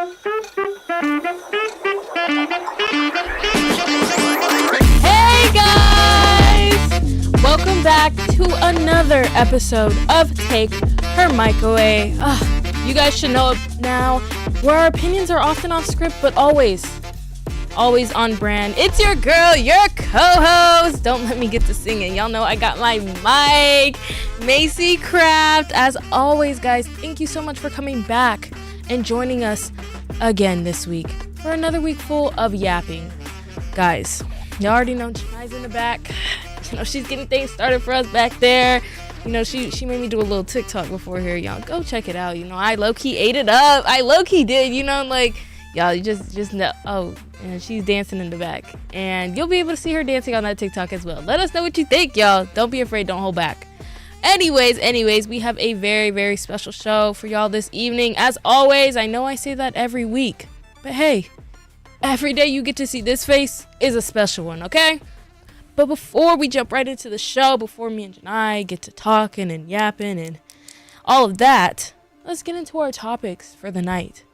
Hey guys! Welcome back to another episode of Take Her Mic Away. You guys should know it now, where our opinions are often off script, but always on brand. It's your girl, your co-host. Don't let me get to singing. Y'all know I got my mic, Macy Craft. As always, guys, thank you so much for coming back and joining us again this week for another week full of yapping. Guys, you already know Chai's in the back. You know, she's getting things started for us back there. You know, she made me do a little TikTok before here. Y'all go check it out. You know, I low-key ate it up. I low-key did, you know, like, y'all, you just know. Oh, and she's dancing in the back. And you'll be able to see her dancing on that TikTok as well. Let us know what you think, y'all. Don't be afraid. Don't hold back. Anyways, we have a very, very special show for y'all this evening. As always, I know I say that every week, but hey, every day you get to see this face is a special one, okay? But before we jump right into the show, before me and Janai get to talking and yapping and all of that, let's get into our topics for the night.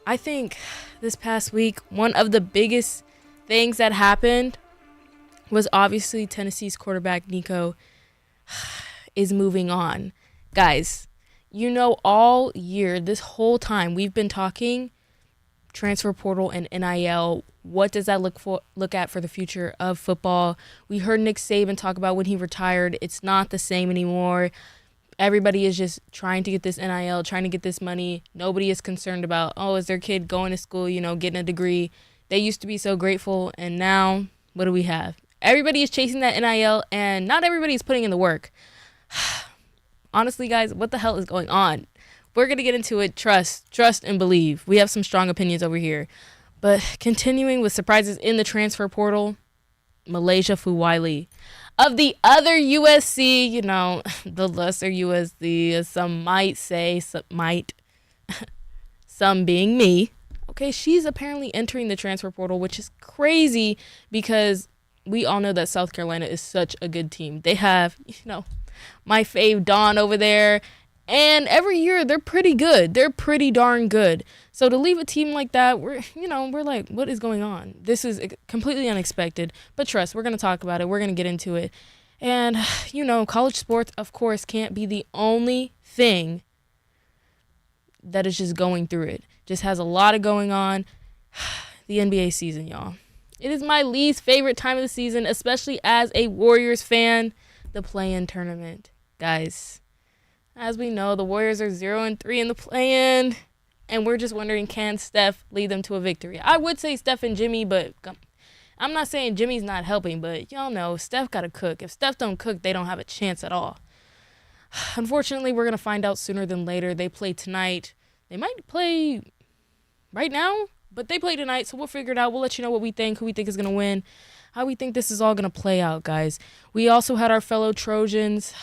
I think this past week, one of the biggest things that happened was obviously Tennessee's quarterback, NICO, is moving on. Guys, you know, all year, this whole time, we've been talking transfer portal and NIL. What does that look at for the future of football? We heard Nick Saban talk about when he retired. It's not the same anymore. Everybody is just trying to get this NIL, trying to get this money. Nobody is concerned about, oh, is their kid going to school, you know, getting a degree? They used to be so grateful, and now what do we have? Everybody is chasing that NIL, and not everybody is putting in the work. Honestly, guys, what the hell is going on? We're going to get into it. Trust and believe. We have some strong opinions over here. But continuing with surprises in the transfer portal, Malaysia FULWILEY. Of the other USC, you know, the lesser USC, some might say, some being me. Okay, she's apparently entering the transfer portal, which is crazy because we all know that South Carolina is such a good team. They have, you know, my fave Dawn over there. And every year they're pretty good. They're pretty darn good. So to leave a team like that, we're like, what is going on? This is completely unexpected. But trust, we're going to talk about it. We're going to get into it. And, you know, college sports, of course, can't be the only thing that is just going through it. Just has a lot of going on. The NBA season, y'all. It is my least favorite time of the season, especially as a Warriors fan. The play-in tournament. Guys, as we know, the Warriors are 0-3 in the play-in, and we're just wondering, can Steph lead them to a victory? I would say Steph and Jimmy, but I'm not saying Jimmy's not helping, but y'all know Steph got to cook. If Steph don't cook, they don't have a chance at all. Unfortunately, we're going to find out sooner than later. They play tonight. They might play right now, but they play tonight, so we'll figure it out. We'll let you know what we think, who we think is going to win, how we think this is all going to play out, guys. We also had our fellow Trojans,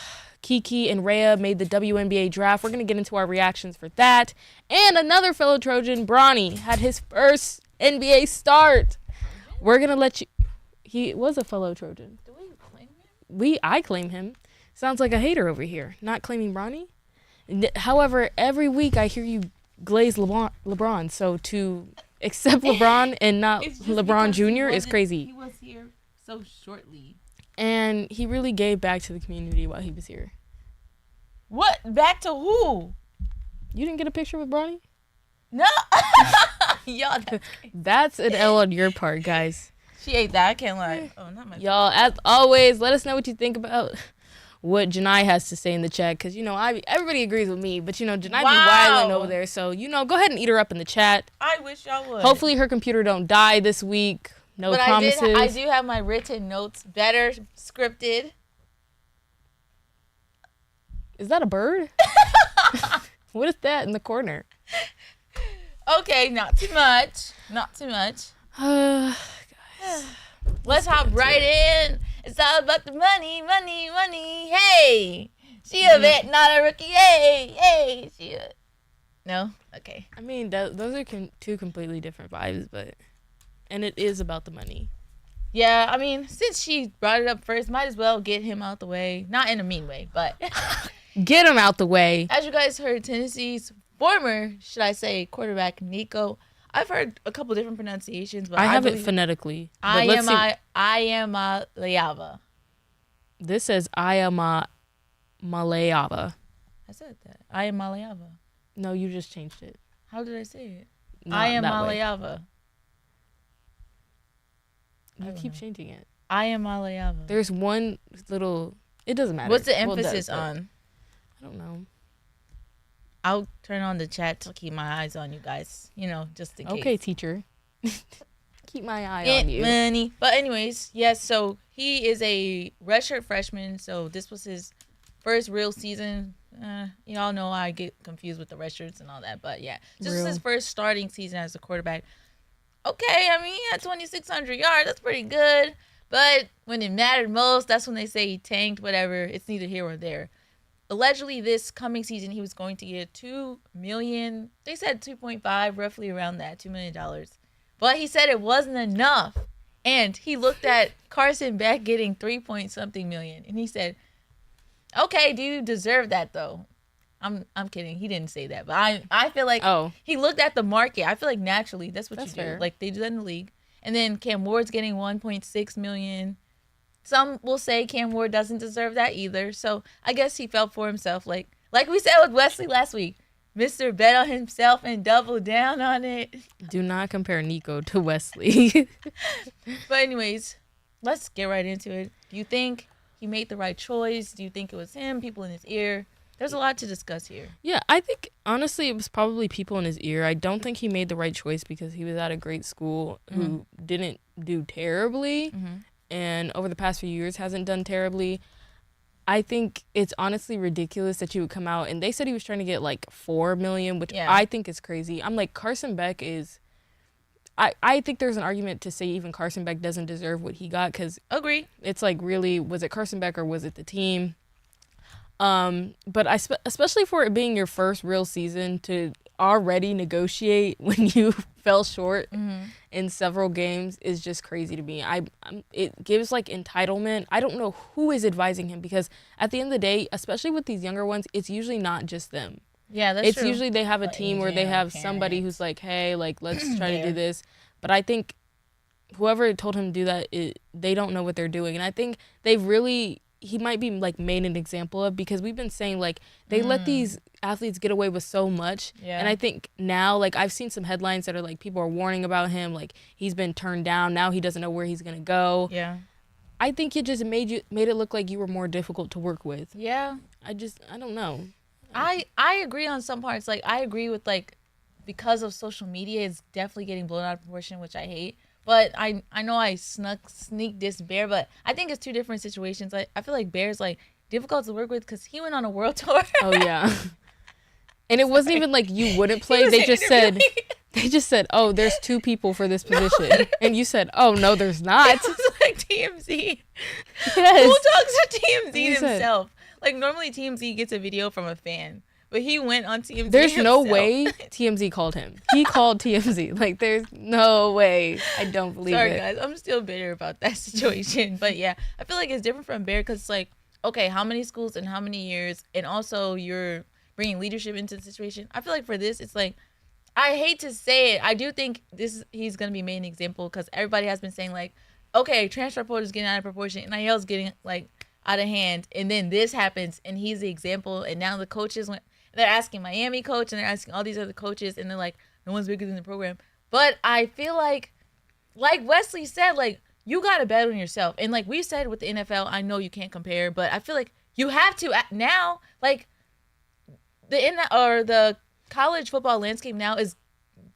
Kiki and Rhea, made the WNBA draft. We're going to get into our reactions for that. And another fellow Trojan, Bronny, had his first NBA start. We're going to let you... He was a fellow Trojan. Do we claim him? I claim him. Sounds like a hater over here. Not claiming Bronny. However, every week I hear you glaze LeBron. So to accept LeBron and not LeBron Jr. is crazy. He was here so shortly. And he really gave back to the community while he was here. What? Back to who? You didn't get a picture with Bronny? No. Y'all, that's an L on your part, guys. She ate that. I can't lie. Oh, not my Y'all, as always, let us know what you think about what Janai has to say in the chat. Because, you know, everybody agrees with me. But, you know, Janai be wilding over there. So, you know, go ahead and eat her up in the chat. I wish y'all would. Hopefully her computer don't die this week. No promises. I do have my written notes better scripted. Is that a bird? What is that in the corner? Okay, not too much. Not too much. Guys. Let's hop right in. It's all about the money, money, money. Hey, she a vet, not a rookie. Hey, she a... No? Okay. I mean, those are two completely different vibes, but... And it is about the money. Yeah, I mean, since she brought it up first, might as well get him out the way. Not in a mean way, but... Get him out the way. As you guys heard, Tennessee's former, should I say, quarterback NICO. I've heard a couple different pronunciations, but I have it phonetically. IAMALEAVA. This says IAMALEAVA. I said that. IAMALEAVA. No, you just changed it. How did I say it? Not that way. IAMALEAVA. You keep changing it. IAMALEAVA. There's one little... It doesn't matter. What's the emphasis on? I don't know. I'll turn on the chat to keep my eyes on you guys. You know, just in case. Okay, teacher. Keep my eye Get on you. Money. But anyways, yes, so he is a redshirt freshman. So this was his first real season. Y'all know I get confused with the red shirts and all that. But yeah, this is his first starting season as a quarterback. Okay, I mean, he had 2,600 yards. That's pretty good. But when it mattered most, that's when they say he tanked, whatever. It's neither here or there. Allegedly, this coming season, he was going to get $2 million. They said 2.5, roughly around that, $2 million. But he said it wasn't enough. And he looked at Carson Beck getting 3-point-something million. And he said, okay, do you deserve that, though? I'm kidding. He didn't say that. But I feel like he looked at the market. I feel like naturally, that's what you do. Fair. Like, they do that in the league. And then Cam Ward's getting 1.6 million. Some will say Cam Ward doesn't deserve that either. So I guess he felt for himself. Like we said with Wesley last week, Mr. Bet on himself and double down on it. Do not compare Nico to Wesley. But anyways, let's get right into it. Do you think he made the right choice? Do you think it was him, people in his ear? There's a lot to discuss here. Yeah, I think, honestly, it was probably people in his ear. I don't think he made the right choice because he was at a great school who didn't do terribly and over the past few years hasn't done terribly. I think it's honestly ridiculous that you would come out, and they said he was trying to get like $4 million, which I think is crazy. I'm like, Carson Beck is... I think there's an argument to say even Carson Beck doesn't deserve what he got because... Agree. It's like, really, was it Carson Beck or was it the team? But especially for it being your first real season to already negotiate when you fell short in several games is just crazy to me. It gives like entitlement. I don't know who is advising him because at the end of the day, especially with these younger ones, it's usually not just them. Yeah, that's true. It's usually they have a team where they have somebody who's like, hey, like, let's try to do this. But I think whoever told him to do that, they don't know what they're doing. And I think they've really... he might be like made an example of because we've been saying like they let these athletes get away with so much. And I think now like I've seen some headlines that are like people are warning about him, like he's been turned down, now he doesn't know where he's gonna go. I think it just made it look like you were more difficult to work with. I don't know. I agree on some parts. Like I agree with like because of social media it's definitely getting blown out of proportion, which I hate. But I know I sneak this Bear, but I think it's two different situations. I feel like Bear's like difficult to work with because he went on a world tour. Oh yeah, and it wasn't even like you wouldn't play. They just said, oh, there's two people for this position, and you said, oh no, there's not. It was like TMZ. Yes. Who talks to TMZ himself? Like normally TMZ gets a video from a fan. But he went on TMZ There's himself. no way TMZ called him. He called TMZ. Like, there's no way. I don't believe it. Sorry, guys. I'm still bitter about that situation. But, yeah, I feel like it's different from Bear because it's like, okay, how many schools and how many years? And also you're bringing leadership into the situation. I feel like for this, it's like, I hate to say it. I do think he's going to be made an example because everybody has been saying, like, okay, transfer portal is getting out of proportion. NIL is getting, like, out of hand. And then this happens, and he's the example. And now the coaches went... They're asking Miami coach and they're asking all these other coaches and they're like, no one's bigger than the program. But I feel like Wesley said, like, you got to bet on yourself. And like we said with the NFL, I know you can't compare, but I feel like you have to now. Like the college football landscape now is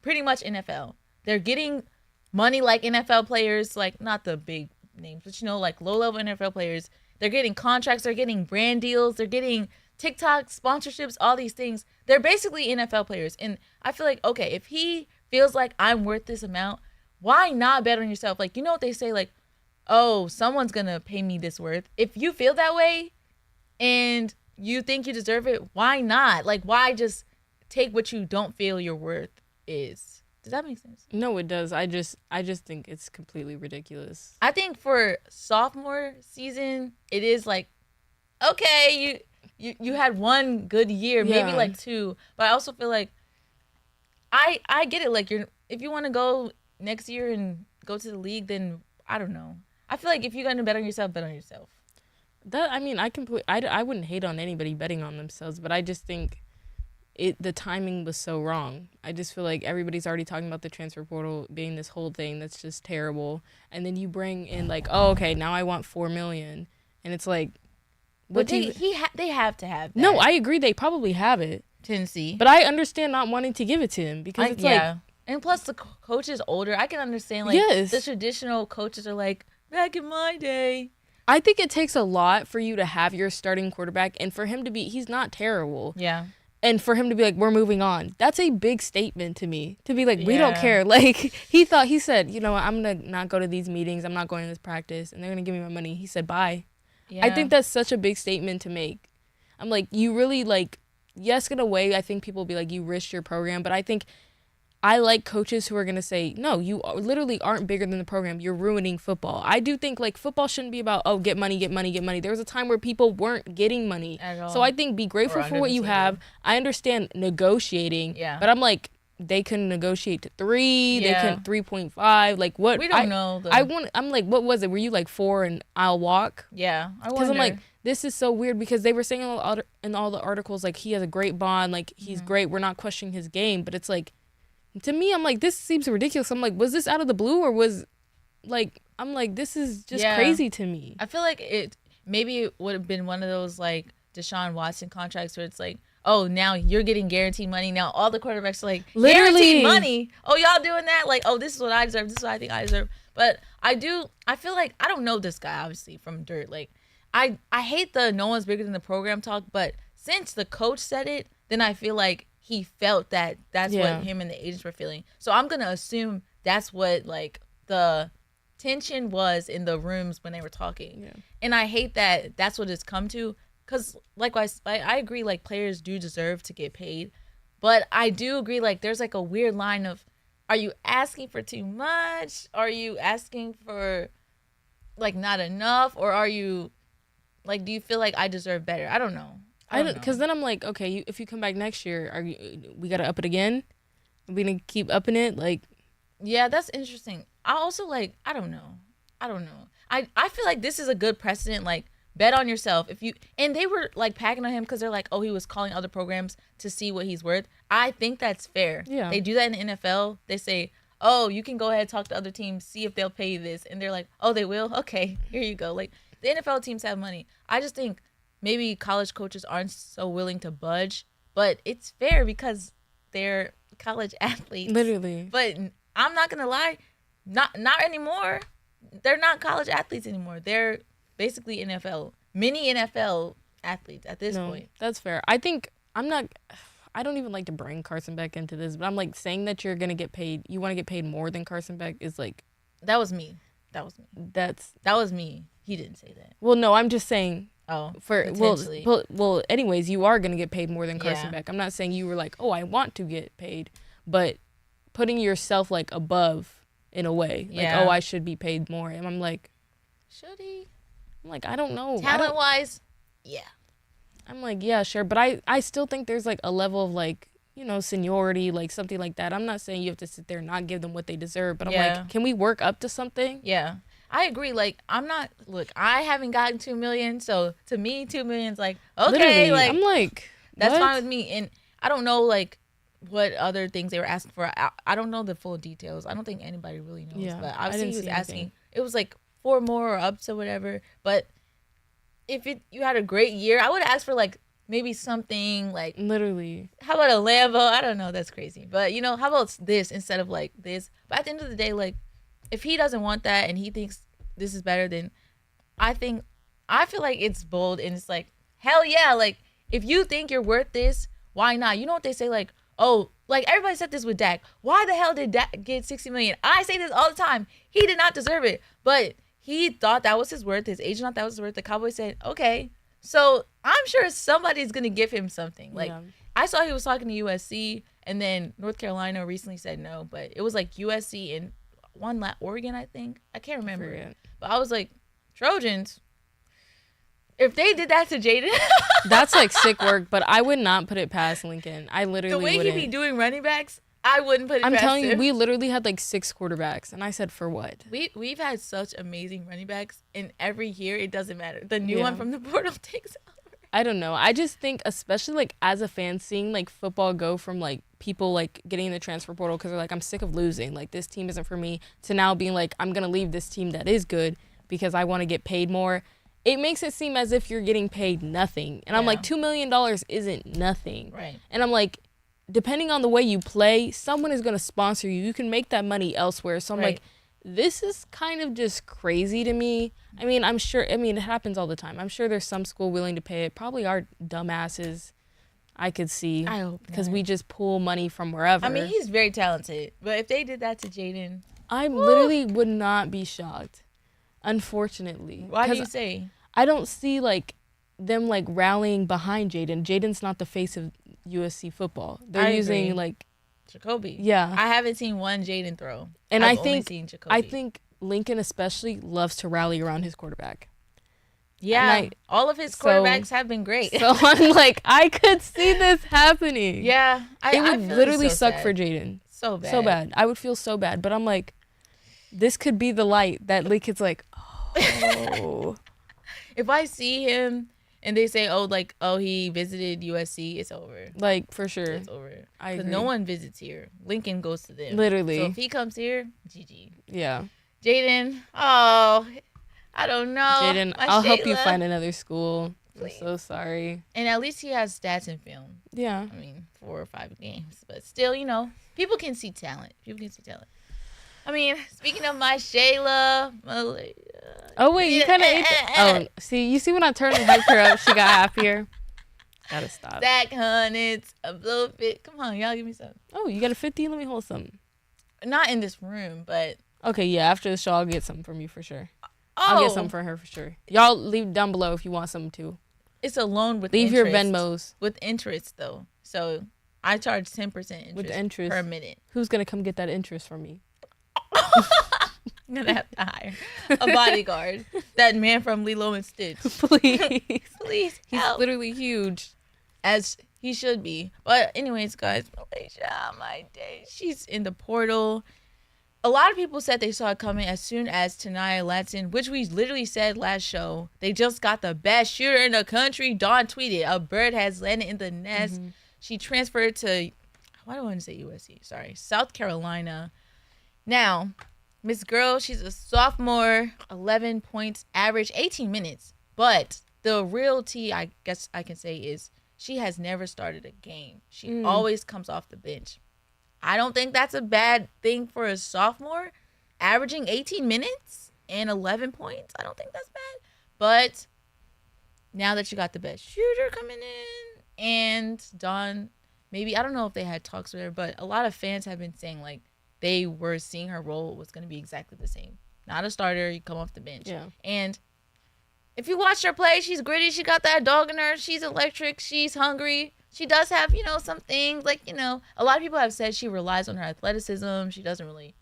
pretty much NFL. They're getting money like NFL players, like not the big names, but like low-level NFL players. They're getting contracts. They're getting brand deals. They're getting TikTok sponsorships, all these things. They're basically NFL players. And I feel like, okay, if he feels like I'm worth this amount, why not bet on yourself? Like, you know what they say, like, oh, someone's going to pay me this worth. If you feel that way and you think you deserve it, why not? Like, why just take what you don't feel your worth is? Does that make sense? No, it does. I just think it's completely ridiculous. I think for sophomore season, it is like, okay, you had one good year, maybe like 2. But I also feel like I get it. Like if you want to go next year and go to the league, then I don't know. I feel like if you're gonna bet on yourself, bet on yourself. I mean, I wouldn't hate on anybody betting on themselves, but I just think the timing was so wrong. I just feel like everybody's already talking about the transfer portal being this whole thing that's just terrible, and then you bring in like, oh, okay, now I want $4 million, and it's like, but they have to have that. No, I agree, they probably have it, Tennessee, but I understand not wanting to give it to him because it's like, and plus the coach is older. I can understand like the traditional coaches are like, back in my day. I think it takes a lot for you to have your starting quarterback, and for him to be, he's not terrible. Yeah. And for him to be like, we're moving on. That's a big statement to me. To be like, we don't care. Like, he said, you know what, I'm going to not go to these meetings. I'm not going to this practice. And they're going to give me my money. He said, bye. Yeah. I think that's such a big statement to make. I'm like, you really, like, yes, in a way, I think people will be like, you risked your program. But I think I like coaches who are going to say, no, you literally aren't bigger than the program. You're ruining football. I do think, like, football shouldn't be about, oh, get money, get money, get money. There was a time where people weren't getting money. At all. So I think be grateful for what you have. I understand negotiating. Yeah. But I'm like, they can negotiate to 3. Yeah. They can 3.5. Like, what? We don't know. I'm like, what was it? Were you like 4 and I'll walk? Yeah. Because I'm like, this is so weird because they were saying in all the articles, like, he has a great bond. Like, he's great. We're not questioning his game. But it's like, to me, I'm like, this seems ridiculous. I'm like, was this out of the blue or was, like, I'm like, this is just crazy to me. I feel like maybe it would have been one of those, like, Deshaun Watson contracts where it's like, oh, now you're getting guaranteed money. Now all the quarterbacks are like, guaranteed money? Oh, y'all doing that? Like, oh, this is what I deserve. This is what I think I deserve. But I feel like, I don't know this guy, obviously, from dirt. Like, I hate the no one's bigger than the program talk, but since the coach said it, then I feel like he felt that's what him and the agents were feeling. So I'm going to assume that's what, like, the tension was in the rooms when they were talking. Yeah. And I hate that that's what it's come to. Because, likewise, I agree, like, players do deserve to get paid. But I do agree, like, there's, like, a weird line of, are you asking for too much? Are you asking for, like, not enough? Or are you, like, do you feel like I deserve better? I don't know. Because then I'm like, okay, if you come back next year, we got to up it again? Are we going to keep upping it? Like, yeah, that's interesting. I also, like, I don't know. I feel like this is a good precedent, like, bet on yourself. And they were, like, packing on him because they're like, oh, he was calling other programs to see what he's worth. I think that's fair. Yeah. They do that in the NFL. They say, oh, you can go ahead and talk to other teams, see if they'll pay you this. And they're like, oh, they will? Okay, here you go. Like, the NFL teams have money. I just think maybe college coaches aren't so willing to budge, but it's fair because they're college athletes. Literally. But I'm not gonna lie, not anymore. They're not college athletes anymore. They're basically mini NFL athletes at this point. That's fair. I think I don't even like to bring Carson Beck into this, but I'm like, saying that you're gonna get paid, you want to get paid more than Carson Beck is like, that was me. That was me. He didn't say that. Well, no, I'm just saying. Oh, well, anyways, you are going to get paid more than Carson Beck. I'm not saying you were like, oh, I want to get paid, but putting yourself, like, above in a way. Like, oh, I should be paid more. And I'm like, should he? I'm like, I don't know. Talent-wise, yeah. I'm like, yeah, sure. But I still think there's, like, a level of, like, you know, seniority, like, something like that. I'm not saying you have to sit there and not give them what they deserve, but I'm like, can we work up to something? Yeah. I agree. Like, I haven't gotten $2 million, so to me, $2 million's like, okay. Literally, like, I'm like, that's fine with me. And I don't know, like, what other things they were asking for. I don't know the full details. I don't think anybody really knows. Yeah, but obviously he was asking. It was like 4 more or up to whatever. But if you had a great year, I would ask for, like, maybe something like, literally, how about a Lambo? I don't know. That's crazy. But, you know, how about this instead of, like, this? But at the end of the day, like, if he doesn't want that and he thinks this is better, then I feel like it's bold and it's like, hell yeah. Like, if you think you're worth this, why not? You know what they say, like, oh, like, everybody said this with Dak. Why the hell did Dak get $60 million? I say this all the time. He did not deserve it. But he thought that was his worth. His agent thought that was his worth. The Cowboys said, okay. So I'm sure somebody's going to give him something. Like, I saw he was talking to USC, and then North Carolina recently said no. But it was like USC and Oregon, I think. I can't remember. But I was like, Trojans, If they did that to Jaden, That's like sick work, but I would not put it past Lincoln. I literally the way wouldn't. he be doing running backs, I wouldn't put it I'm past telling you, him. we literally had like 6 quarterbacks, and I said, for what? We've had such amazing running backs, and every year it doesn't matter. The new one Yeah. from the portal takes over. I don't know. I just think, especially like as a fan, seeing like football go from like people like getting in the transfer portal because they're like, I'm sick of losing. Like, this team isn't for me, to now being like, I'm going to leave this team that is good because I want to get paid more. It makes it seem as if you're getting paid nothing. And I'm like, $2 million isn't nothing. Right. And I'm like, depending on the way you play, someone is going to sponsor you. You can make that money elsewhere. So I'm Right. like, this is kind of just crazy to me. I mean, it happens all the time. I'm sure there's some school willing to pay it. Probably our dumbasses, I could see. I hope because not. we just pull money from wherever. I mean, he's very talented, but if they did that to Jaden, I literally would not be shocked, unfortunately. why do 'Cause you say? I don't see like them like rallying behind Jaden. Jaden's not the face of USC football. They're I using agree. like, Jacoby. yeah. I haven't seen one Jaden throw. And I've I only think seen Jacoby. I think Lincoln especially loves to rally around his quarterback. yeah, and all of his so- quarterbacks have been great. So I'm like, I could see this happening. yeah, It would I feel literally so suck sad. for Jaden. so bad. So bad. I would feel so bad. But I'm like, this could be the light that Lincoln's like, oh. If I see him and they say, oh, he visited USC, it's over. Like, for sure. It's over. I 'Cause agree. no one visits here. Lincoln goes to them. Literally. So if he comes here, GG. Yeah. Jaden, oh, I don't know. Jaden, My I'll help you Shayla. find another school. Please. I'm so sorry. And at least he has stats and film. Yeah. I mean, 4 or 5 games. But still, people can see talent. I mean, speaking of my Shayla, Malaysia. Oh, wait, you kind of ate that. Oh, see, you see when I turned and hyped her up, she got happier. Gotta stop. Stack hundreds, a blow fit. Come on, y'all give me some. Oh, you got a 50? Let me hold some. Not in this room, but. Okay, yeah, after the show, I'll get some from you for sure. Oh, I'll get some for her for sure. Y'all leave down below if you want some too. It's a loan with Leave interest. your Venmos. With interest, though. So I charge 10% interest, With interest. per minute. Who's gonna come get that interest from me? I'm going to have to hire a bodyguard. That man from Lilo and Stitch. Please. Please He's help. literally huge. As he should be. But anyways, guys, Malaysia, my day. She's in the portal. A lot of people said they saw it coming as soon as Tanaya Latson, which we literally said last show. They just got the best shooter in the country. Dawn tweeted, a bird has landed in the nest. Mm-hmm. She transferred to, why do I want to say USC? Sorry, South Carolina. Now, Miss Girl, she's a sophomore, 11 points, average 18 minutes. But the real tea, I guess I can say, is she has never started a game. She always comes off the bench. I don't think that's a bad thing for a sophomore. Averaging 18 minutes and 11 points, I don't think that's bad. But now that you got the best shooter coming in and Dawn, maybe, I don't know if they had talks with her, but a lot of fans have been saying, like, they were seeing her role was going to be exactly the same. Not a starter, you come off the bench. Yeah. And if you watch her play, she's gritty. She got that dog in her. She's electric. She's hungry. She does have, some things. Like, a lot of people have said she relies on her athleticism. She doesn't really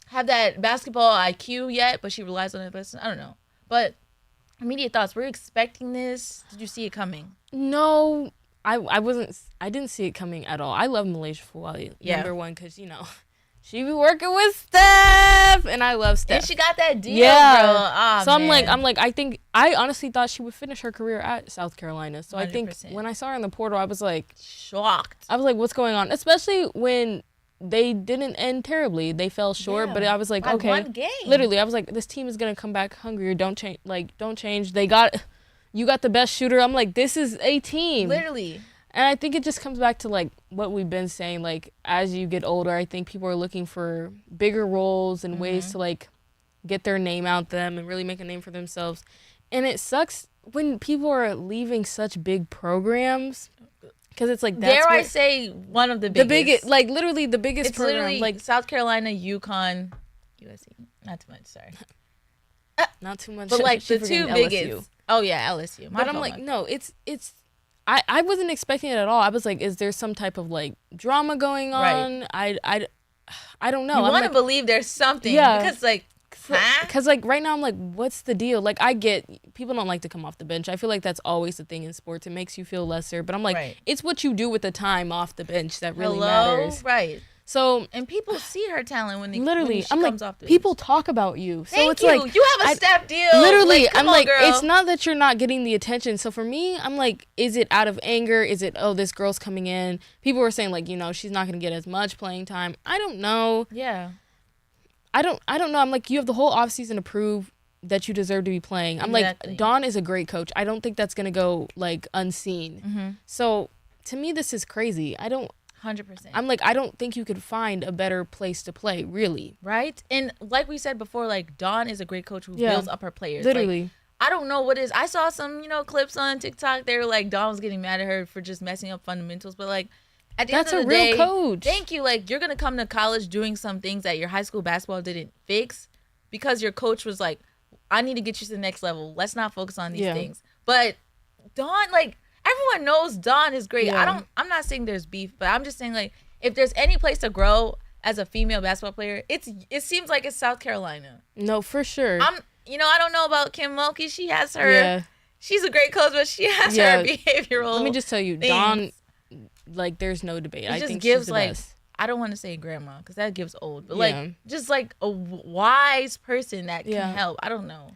have that basketball IQ yet, but she relies on athleticism. I don't know. But immediate thoughts. Were you expecting this? Did you see it coming? No, I didn't see it coming at all. I love Malaysia Fulwiley, number one, because, she be working with Steph, and I love Steph. And she got that deal, Yeah. bro. Oh, So man. I honestly thought she would finish her career at South Carolina. So I think 100%. when I saw her in the portal, I was like, Shocked. what's going on? Especially when they didn't end terribly. They fell short, Yeah. but I was like, By okay. one game. Literally, I was like, this team is going to come back hungrier. Don't change. Don't change. You got the best shooter. I'm like, this is a team. Literally. And I think it just comes back to, like, what we've been saying. Like, as you get older, I think people are looking for bigger roles and ways to, like, get their name out them and really make a name for themselves. And it sucks when people are leaving such big programs because it's like, that's Dare I what- say one of the the biggest. biggest, like, literally the biggest It's program. literally Like, South Carolina, UConn, USC. Not too much, sorry. not too much. But, like, She the two forgetting biggest. LSU. Oh, yeah, LSU. But I'm like, no, it's I wasn't expecting it at all. I was like, is there some type of, like, drama going on? Right. I don't know. You I'm want to like, believe there's something. Yeah. Because, like, Because, like, right now I'm like, what's the deal? Like, I get people don't like to come off the bench. I feel like that's always the thing in sports. It makes you feel lesser. But I'm like, it's what you do with the time off the bench that really matters. Right. So, and people see her talent when she I'm comes like, off the people bench. talk about you. So Thank it's you. like, you have a step deal. Literally, like, I'm like, girl. it's not that you're not getting the attention. So for me, I'm like, is it out of anger? Is it, oh, this girl's coming in? People were saying, like, you know, she's not going to get as much playing time. I don't know. Yeah. I don't know. I'm like, you have the whole offseason to prove that you deserve to be playing. I'm like, Dawn is a great coach. I don't think that's going to go, like, unseen. Mm-hmm. So to me, this is crazy. 100%. I'm like, I don't think you could find a better place to play, really. Right? And like we said before, like, Dawn is a great coach who builds up her players. Literally. Like, I don't know what it is. I saw some, clips on TikTok. They were like, Dawn was getting mad at her for just messing up fundamentals. But, like, at the end of the day, that's a real coach. Thank you. Like, you're going to come to college doing some things that your high school basketball didn't fix because your coach was like, I need to get you to the next level. Let's not focus on these things. But Dawn, like, everyone knows Dawn is great. Yeah. I'm not saying there's beef, but I'm just saying, like, if there's any place to grow as a female basketball player, it seems like it's South Carolina. No, for sure. I don't know about Kim Mulkey. She has her. She's a great coach, but she has her behavioral. Let me just tell you, things. Dawn, like, there's no debate. I think gives she's the like best. I don't want to say grandma because that gives old, but like just like a wise person that can help. I don't know.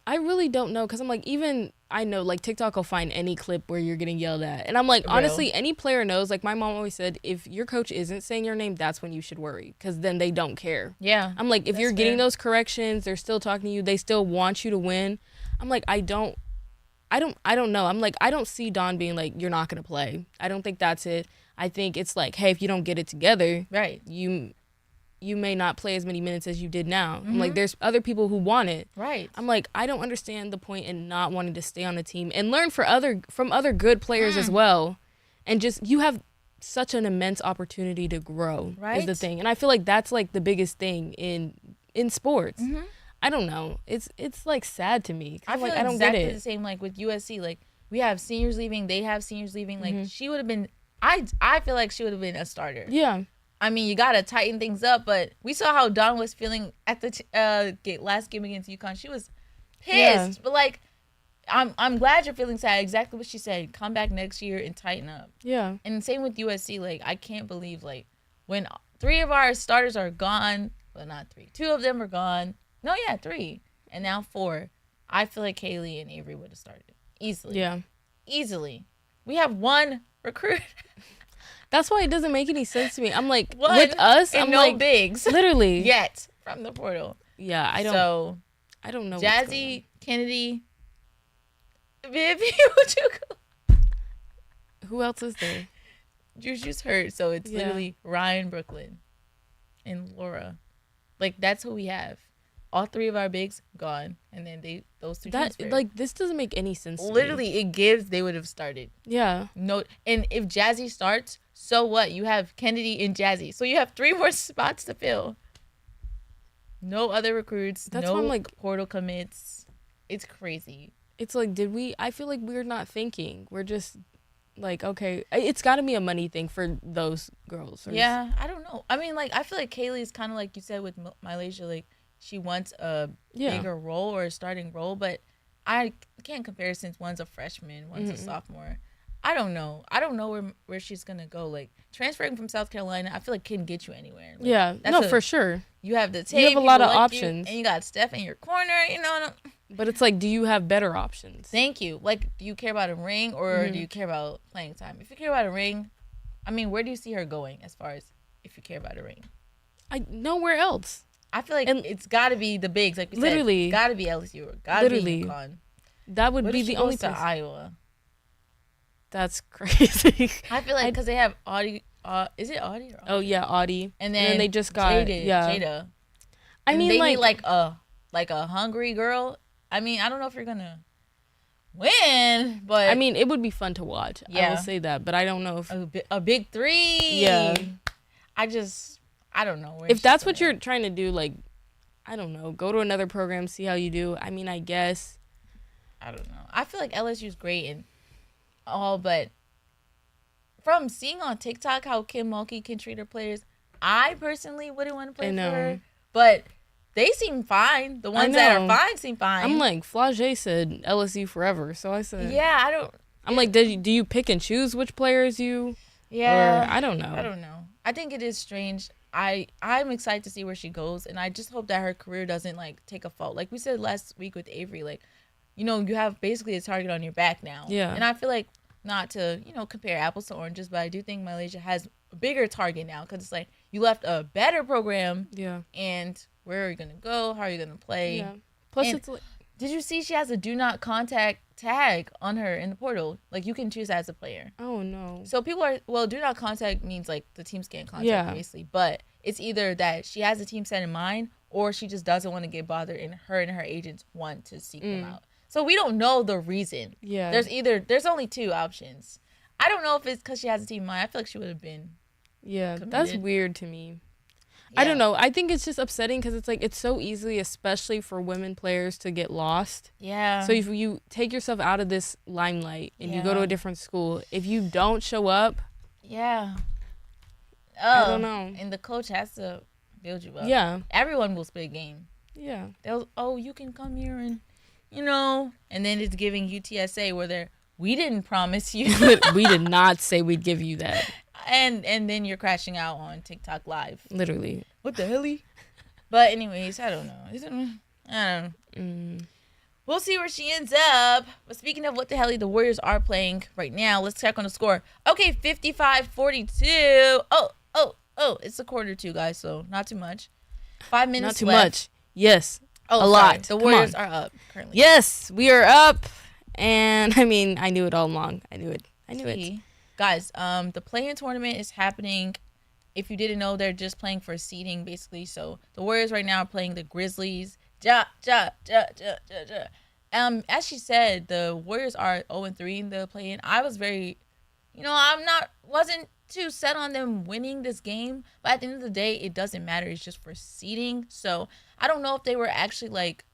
I really don't know because I'm like, even I know like TikTok will find any clip where you're getting yelled at. And I'm like, honestly, any player knows, like my mom always said, if your coach isn't saying your name, that's when you should worry because then they don't care. Yeah. I'm like, if you're getting those corrections, they're still talking to you, they still want you to win. I'm like, I don't know. I'm like, I don't see Dawn being like, you're not going to play. I don't think that's it. I think it's like, hey, if you don't get it together, you may not play as many minutes as you did now. I'm like, there's other people who want it. Right. I'm like, I don't understand the point in not wanting to stay on the team and learn from other good players as well. And just, you have such an immense opportunity to grow is the thing. And I feel like that's like the biggest thing in sports. I don't know. It's like sad to me. I feel like I don't exactly get it. The same like with USC. Like we have seniors leaving, they have seniors leaving. Like she would have been. I feel like she would have been a starter. Yeah. I mean, you gotta tighten things up, but we saw how Dawn was feeling at the last game against UConn. She was pissed, but like, I'm glad you're feeling sad. Exactly what she said. Come back next year and tighten up. Yeah. And same with USC. Like, I can't believe like when 3 of our starters are gone. Well, not 3. 2 of them are gone. No, yeah, 3, and now 4. I feel like Kaylee and Avery would have started easily. Yeah. Easily. We have 1 recruit. That's why it doesn't make any sense to me. I'm like, with us, I'm no like, bigs. literally. Yet from the portal. Yeah, I don't know. Jazzy, Kennedy, Vivi, who else is there? Juju's hurt, so it's literally Ryan, Brooklyn, and Laura. Like, that's who we have. All 3 of our bigs gone, and then those 2 transferred. Like, this doesn't make any sense to literally me. It gives they would have started. Yeah. No, and if Jazzy starts, so what? You have Kennedy and Jazzy, so you have 3 more spots to fill. No other recruits. That's no why I'm like, portal commits. It's crazy. It's like, I feel like we're not thinking. We're just like, okay, it's got to be a money thing for those girls. Yeah, I don't know. I mean, like, I feel like Kaylee's kind of like you said with MILAYSIA, like, she wants a bigger role or a starting role, but I can't compare since one's a freshman, one's a sophomore. I don't know. I don't know where she's going to go. Like, transferring from South Carolina, I feel like can get you anywhere. Like, yeah, no, for sure. You have the tape. You have a lot of options. And you got Steph in your corner, you know. But it's like, do you have better options? Thank you. Like, do you care about a ring or do you care about playing time? If you care about a ring, I mean, where do you see her going as far as if you care about a ring? Nowhere else. I feel like it's got to be the bigs. Like we literally, said, got to be LSU or got to be UConn. That would be the only place. To Iowa. That's crazy. I feel like because they have Audie. Is it Audie? Or Audie? Oh yeah, Audie. And then they just got Jada. I mean, they need like a hungry girl. I mean, I don't know if you're gonna win, but I mean, it would be fun to watch. Yeah. I will say that, but I don't know if a big 3. Yeah. I don't know. If that's what you're trying to do, like, I don't know, go to another program, see how you do. I mean, I guess. I don't know. I feel like LSU's great and all, but from seeing on TikTok how Kim Mulkey can treat her players, I personally wouldn't want to play for her. But they seem fine. The ones that are fine seem fine. I'm like, Flage said LSU forever, so I said, yeah, I'm like, do you pick and choose which players you? Yeah, or, I don't know. I don't know. I think it is strange. I'm excited to see where she goes, and I just hope that her career doesn't like take a fall. Like we said last week with Avery, like, you know, you have basically a target on your back now. Yeah. And I feel like, not to, you know, compare apples to oranges, but I do think Malaysia has a bigger target now, because it's like you left a better program. Yeah. And where are you gonna go? How are you gonna play? Yeah. Plus, and it's like, did you see she has a do not contact tag on her in the portal? Like, you can choose as a player. oh no. So people are, well, do not contact means like the teams can't contact basically, but it's either that she has a team set in mind, or she just doesn't want to get bothered, and her agents want to seek them out. So we don't know the reason. Yeah. There's only two options. I don't know if it's because she has a team in mind. I feel like she would have been. Yeah, committed. that's weird to me. Yeah. I don't know. I think it's just upsetting because it's like it's so easily, especially for women players, to get lost. Yeah. So if you take yourself out of this limelight and you go to a different school, if you don't show up, yeah. I don't know. And the coach has to build you up. Yeah. Everyone will split game. Yeah. They'll, you can come here and, you know, and then it's giving UTSA where we didn't promise you. We did not say we'd give you that. And then you're crashing out on TikTok Live. Literally. What the hell? But anyways, I don't know. I don't know. We'll see where she ends up. But speaking of what the hell, the Warriors are playing right now. Let's check on the score. Okay, 55-42. Oh, it's a quarter two, guys, so not too much. 5 minutes Not too left. much. Yes. Oh, a sorry. lot. The Come Warriors on. are up currently. Yes, we are up. And I mean, I knew it all along. I knew it. Guys, the play-in tournament is happening. If you didn't know, they're just playing for seeding, basically. So the Warriors right now are playing the Grizzlies. As she said, the Warriors are 0-3 in the play-in. I was very, wasn't too set on them winning this game. But at the end of the day, it doesn't matter. It's just for seeding. So I don't know if they were actually like,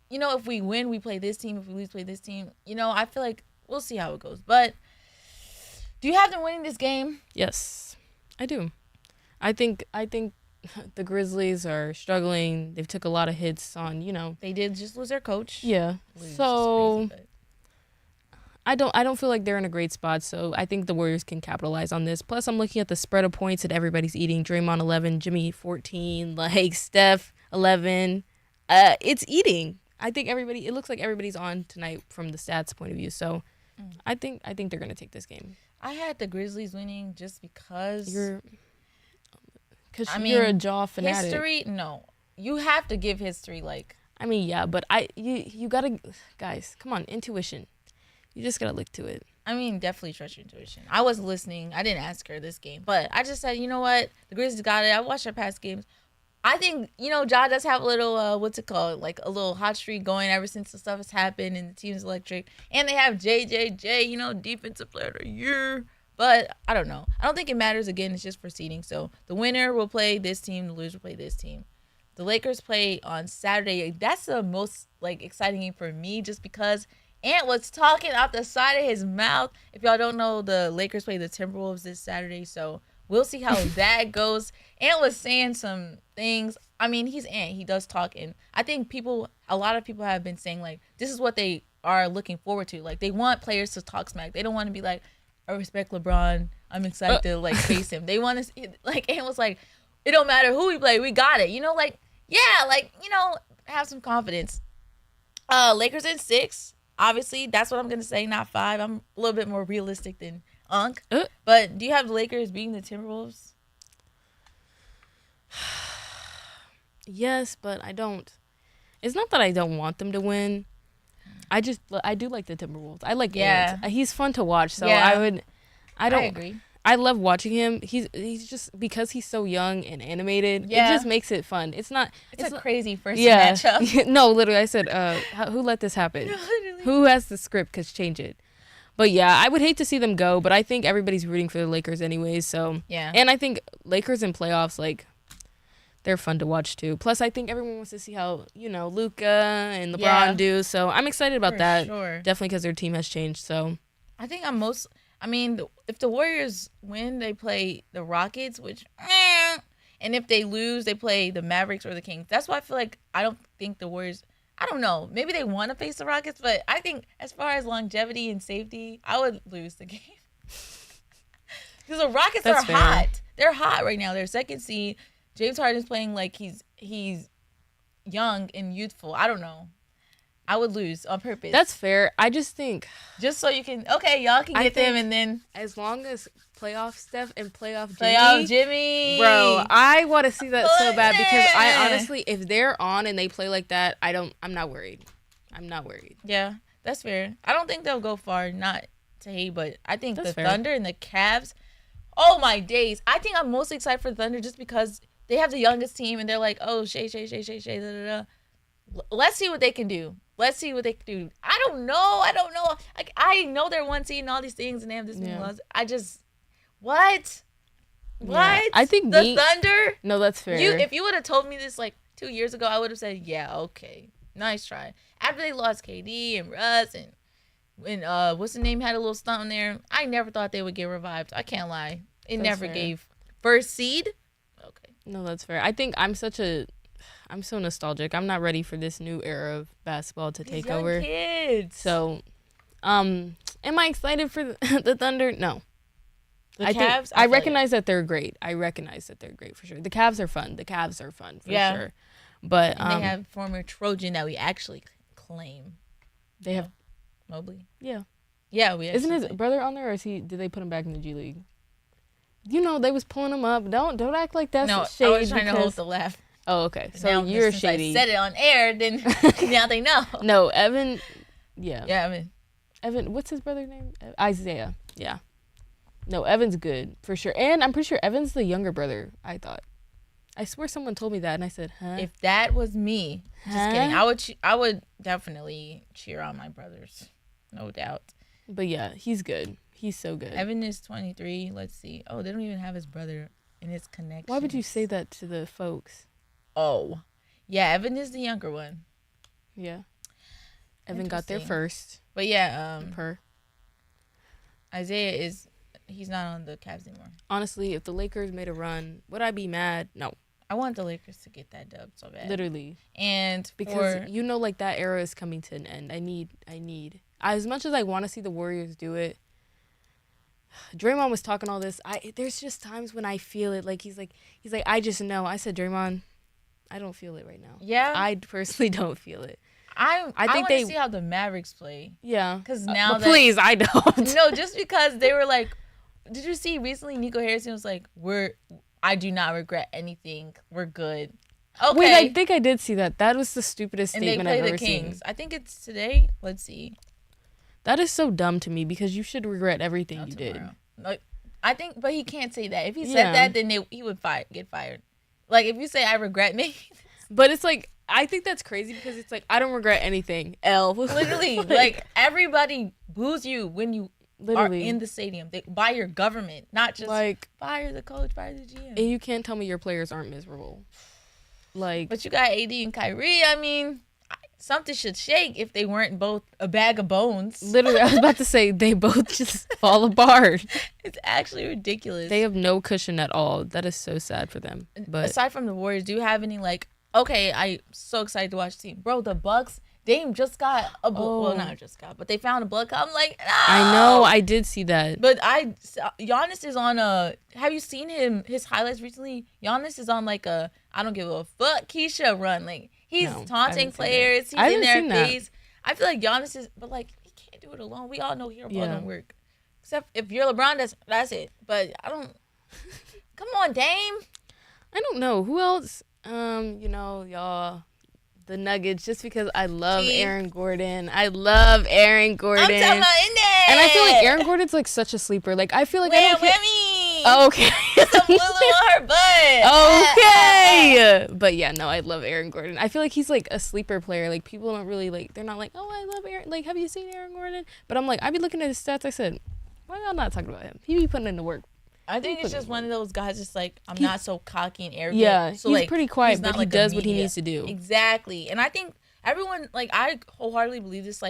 if we win, we play this team. If we lose, play this team. I feel like we'll see how it goes. But do you have them winning this game? Yes, I do. I think the Grizzlies are struggling. They've took a lot of hits on, They did just lose their coach. Yeah. So crazy, I don't feel like they're in a great spot. So I think the Warriors can capitalize on this. Plus, I'm looking at the spread of points that everybody's eating. Draymond 11, Jimmy 14, like Steph 11. It's eating. I think it looks like everybody's on tonight from the stats point of view. So I think they're gonna take this game. I had the Grizzlies winning just because you're a Jaw fanatic. History, no. You have to give history yeah, but you gotta, guys, come on, intuition. You just gotta look to it. Definitely trust your intuition. I wasn't listening. I didn't ask her this game, but I just said, you know what? The Grizzlies got it. I watched their past games. I think, Ja does have a little, what's it called? Like a little hot streak going ever since the stuff has happened and the team's electric. And they have JJJ, defensive player of the year. But I don't know. I don't think it matters. Again, it's just for seeding. So the winner will play this team. The loser will play this team. The Lakers play on Saturday. That's the most exciting game for me just because Ant was talking out the side of his mouth. If y'all don't know, the Lakers play the Timberwolves this Saturday. So we'll see how that goes. Ant was saying some things. He's Ant. He does talk. And I think a lot of people have been saying, this is what they are looking forward to. They want players to talk smack. They don't want to be like, I respect LeBron. I'm excited to, face him. They want to, Ant was like, it don't matter who we play. We got it. Have some confidence. Lakers in 6. Obviously, that's what I'm going to say, not 5. I'm a little bit more realistic than Unc. But do you have the Lakers beating the Timberwolves? Yes, but I don't. It's not that I don't want them to win. I do like the Timberwolves. I like Ant. He's fun to watch. So I agree. I love watching him. He's just because he's so young and animated. It just makes it fun. It's a crazy first matchup. No, literally, I said, who let this happen? No, who has the script? Cause change it. But yeah, I would hate to see them go. But I think everybody's rooting for the Lakers anyways. So yeah, and I think Lakers in playoffs they're fun to watch too. Plus, I think everyone wants to see how Luka and LeBron do. So I'm excited about that. Sure. Definitely because their team has changed. So I think if the Warriors win, they play the Rockets, which And if they lose, they play the Mavericks or the Kings. That's why I feel like I don't think the Warriors. I don't know. Maybe they want to face the Rockets, but I think as far as longevity and safety, I would lose the game. Because the Rockets are hot. They're hot right now. They're second seed. James Harden's playing like he's young and youthful. I don't know. I would lose on purpose. That's fair. I just think just so you can y'all can get them, and then as long as playoff Steph and playoff Jimmy, bro, I want to see that so bad because I honestly, if they're on and they play like that, I'm not worried. I'm not worried. Yeah, that's fair. I don't think they'll go far. Not to hate, but I think that's the fair. Thunder and the Cavs. Oh my days! I think I'm most excited for the Thunder just because they have the youngest team and they're like, oh, Shay, da, da, da. Let's see what they can do. Let's see what they can do. I don't know. Like, I know they're one seed and all these things, and they have this new laws. I just, what? Yeah. I think the Thunder. No, that's fair. If you would have told me this like 2 years ago, I would have said, yeah, okay, nice try. After they lost KD and Russ and what's the name had a little stunt in there, I never thought they would get revived. I can't lie. It never gave first seed. Okay. No, that's fair. I think I'm so nostalgic. I'm not ready for this new era of basketball to take over. Kids. So, am I excited for the Thunder? No. The Cavs? I recognize that they're great. I recognize that they're great for sure. The Cavs are fun. For sure. But and they have former Trojan that we actually claim. They have Mobley. Yeah. Yeah, we isn't his brother on there, or did they put him back in the G League? You know, they was pulling him up. Don't act like that's shady. I was trying to hold the laugh. Oh, okay. So now, you're shady. I said it on air, then now they know. No, Evan. Yeah. Yeah, Evan, what's his brother's name? Isaiah. Yeah. No, Evan's good for sure, and I'm pretty sure Evan's the younger brother. I thought. I swear someone told me that, and I said, "Huh?" If that was me, just kidding. I would definitely cheer on my brothers, no doubt. But yeah, he's good. He's so good. Evan is 23. Let's see. Oh, they don't even have his brother in his connection. Why would you say that to the folks? Oh, yeah, Evan is the younger one. Yeah. Evan got there first. But yeah, Isaiah he's not on the Cavs anymore. Honestly, if the Lakers made a run, would I be mad? No. I want the Lakers to get that dub so bad. Literally. And because like that era is coming to an end. I need as much as I want to see the Warriors do it. Draymond was talking all this. There's just times when I feel it. Like he's like I just know. I said, Draymond, I don't feel it right now. Yeah. I personally don't feel it. I think they see how the Mavericks play. Yeah. Because now please, I don't. No, just because they were like, did you see recently NICO Harrison was like, I do not regret anything. We're good. Okay. Wait, I think I did see that. That was the stupidest statement I've ever seen. I think it's today. Let's see. That is so dumb to me because you should regret everything you did. Like, I think, but he can't say that. If he said that, then he would get fired. Like, if you say, I regret me. But it's like, I think that's crazy because it's like, I don't regret anything. Literally. like, everybody boos you when you are in the stadium. By your government, not just like fire the coach, fire the GM. And you can't tell me your players aren't miserable. Like, but you got AD and Kyrie. I mean, something should shake if they weren't both a bag of bones. Literally, I was about to say they both just fall apart. It's actually ridiculous. They have no cushion at all. That is so sad for them. But aside from the Warriors, do you have any okay, I'm so excited to watch the team. Bro, the Bucks, Dame just got well, not just got, but they found a blood clot. I'm like, no. I know, I did see that. But Giannis is on have you seen his highlights recently? Giannis is on I don't give a fuck Keisha run. Like, he's taunting players. He's in their face. I feel like Giannis is, but he can't do it alone. We all know hero ball don't work. Except if you're LeBron, that's it. But I don't. Come on, Dame. I don't know who else. Y'all, the Nuggets. Just because I love Aaron Gordon. I'm talking about in there. And I feel like Aaron Gordon's such a sleeper. Like, I feel like I don't Okay. Some Lulu on her butt. Okay. But yeah, no, I love Aaron Gordon. I feel like he's a sleeper player. Like, people don't really they're not oh, I love Aaron. Like, have you seen Aaron Gordon? But I'm I be looking at his stats. I said, why y'all not talking about him? He be putting in the work. I think it's just one of those guys just I'm not so cocky and arrogant. Yeah, so, he's pretty quiet, but he does what he needs to do. Exactly. And I think everyone, I wholeheartedly believe this,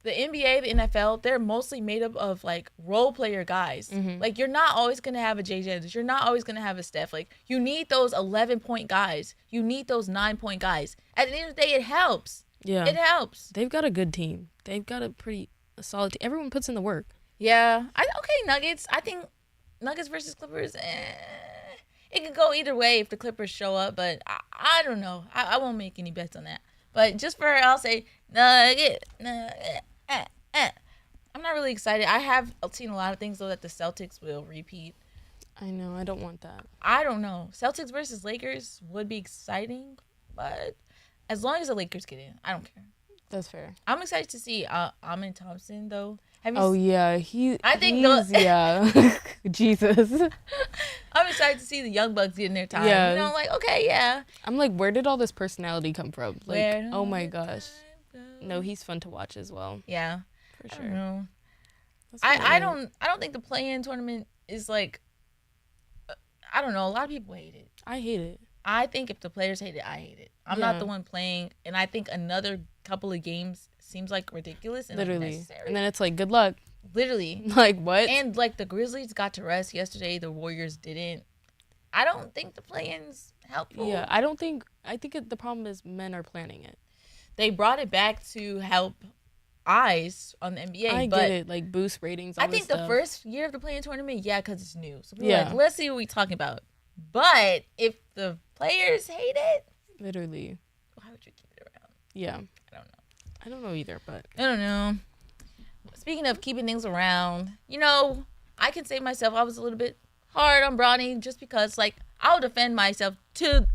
the NBA, the NFL, they're mostly made up of like role player guys. Like you're not always gonna have a JJ. You're not always gonna have a Steph. Like you need those 11-point guys. You need those 9-point guys. At the end of the day, it helps. Yeah, it helps. They've got a good team. They've got a solid team. Everyone puts in the work. Yeah. Nuggets. I think Nuggets versus Clippers. It could go either way if the Clippers show up, but I don't know. I won't make any bets on that. But just for her, I'll say Nugget. I'm not really excited. I have seen a lot of things though that the Celtics will repeat. I know. I don't want that. I don't know. Celtics versus Lakers would be exciting, but as long as the Lakers get in, I don't care. That's fair. I'm excited to see Amin Thompson though. Yeah, yeah. Jesus. I'm excited to see the Young Bucks get in their time. Yeah. You know, like, okay, yeah. I'm like, where did all this personality come from? Like, oh my gosh. No, he's fun to watch as well. Yeah. For sure. I don't know. I don't think the play-in tournament is like, I don't know. A lot of people hate it. I hate it. I think if the players hate it, I hate it. I'm not the one playing, and I think another couple of games seems like ridiculous and literally unnecessary. And then it's like, good luck. Literally. Like, what? And like the Grizzlies got to rest yesterday, the Warriors didn't. I don't think the play-in's helpful. Yeah, I think the problem is men are planning it. They brought it back to help eyes on the NBA. I but get it, like boost ratings. I think the first year of the play-in tournament, because it's new. So people Yeah. are like, let's see what we're talking about. But if the players hate it, literally, why would you keep it around? Yeah. I don't know. I don't know either, but I don't know. Speaking of keeping things around, I can say myself I was a little bit hard on Bronny just because, like, I'll defend myself to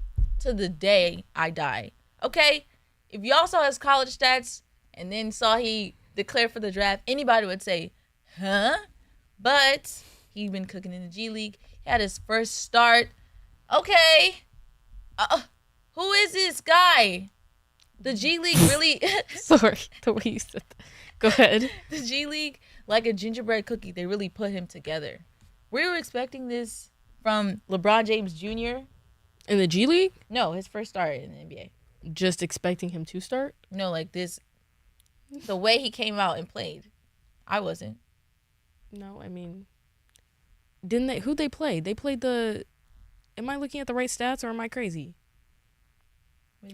the day I die. Okay? If y'all saw his college stats and then saw he declared for the draft, anybody would say, huh? But he's been cooking in the G League. He had his first start. Okay. Who is this guy? The G League really... Sorry, the way you said that. Go ahead. The G League, like a gingerbread cookie, they really put him together. We were expecting this from LeBron James Jr. In the G League? No, his first start in the NBA. Just expecting him to start? No, like this, the way he came out and played. I wasn't. No, I mean, who'd they play? They played am I looking at the right stats or am I crazy?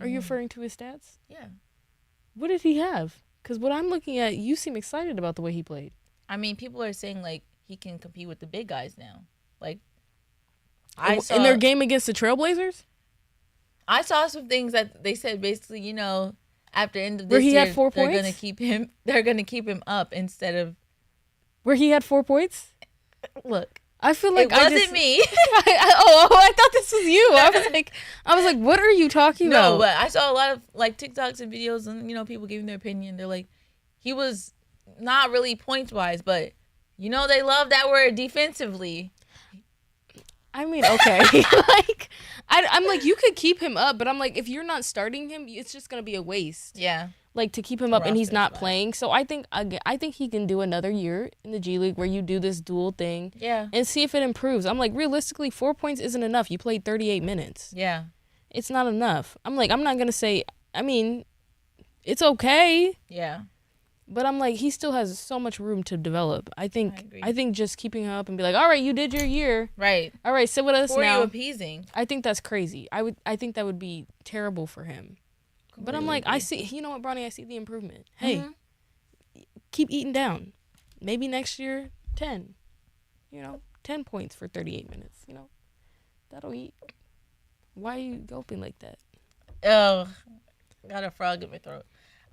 Are you referring to his stats? Yeah. What did he have? Because what I'm looking at, you seem excited about the way he played. I mean, people are saying, like, he can compete with the big guys now. Like, in their game against the Trailblazers? I saw some things that they said basically, after the end of this where he year, had 4 points? They're gonna keep him up instead of where he had 4 points? Look. I feel like it wasn't me. I thought this was you. I was like, what are you talking about? No, but I saw a lot of like TikToks and videos and people giving their opinion. They're like, he was not really points wise, but they love that word defensively. I mean, okay. Like, I'm like, you could keep him up, but I'm like, if you're not starting him, it's just gonna be a waste. Yeah. Like to keep him up and he's not playing. So I think he can do another year in the G League where you do this dual thing. Yeah. And see if it improves. I'm like, realistically, 4 points isn't enough. You played 38 minutes. Yeah. It's not enough. I'm like, I'm not gonna say. I mean, it's okay. Yeah. But I'm like, he still has so much room to develop. I think just keeping him up and be like, all right, you did your year. Right. All right, sit with us now. now. You appeasing. I think that's crazy. I think that would be terrible for him. But I'm like, I see, you know what, Bronny, I see the improvement. Hey, keep eating down. Maybe next year, 10. 10 points for 38 minutes. That'll eat. Why are you gulping like that? Oh, got a frog in my throat.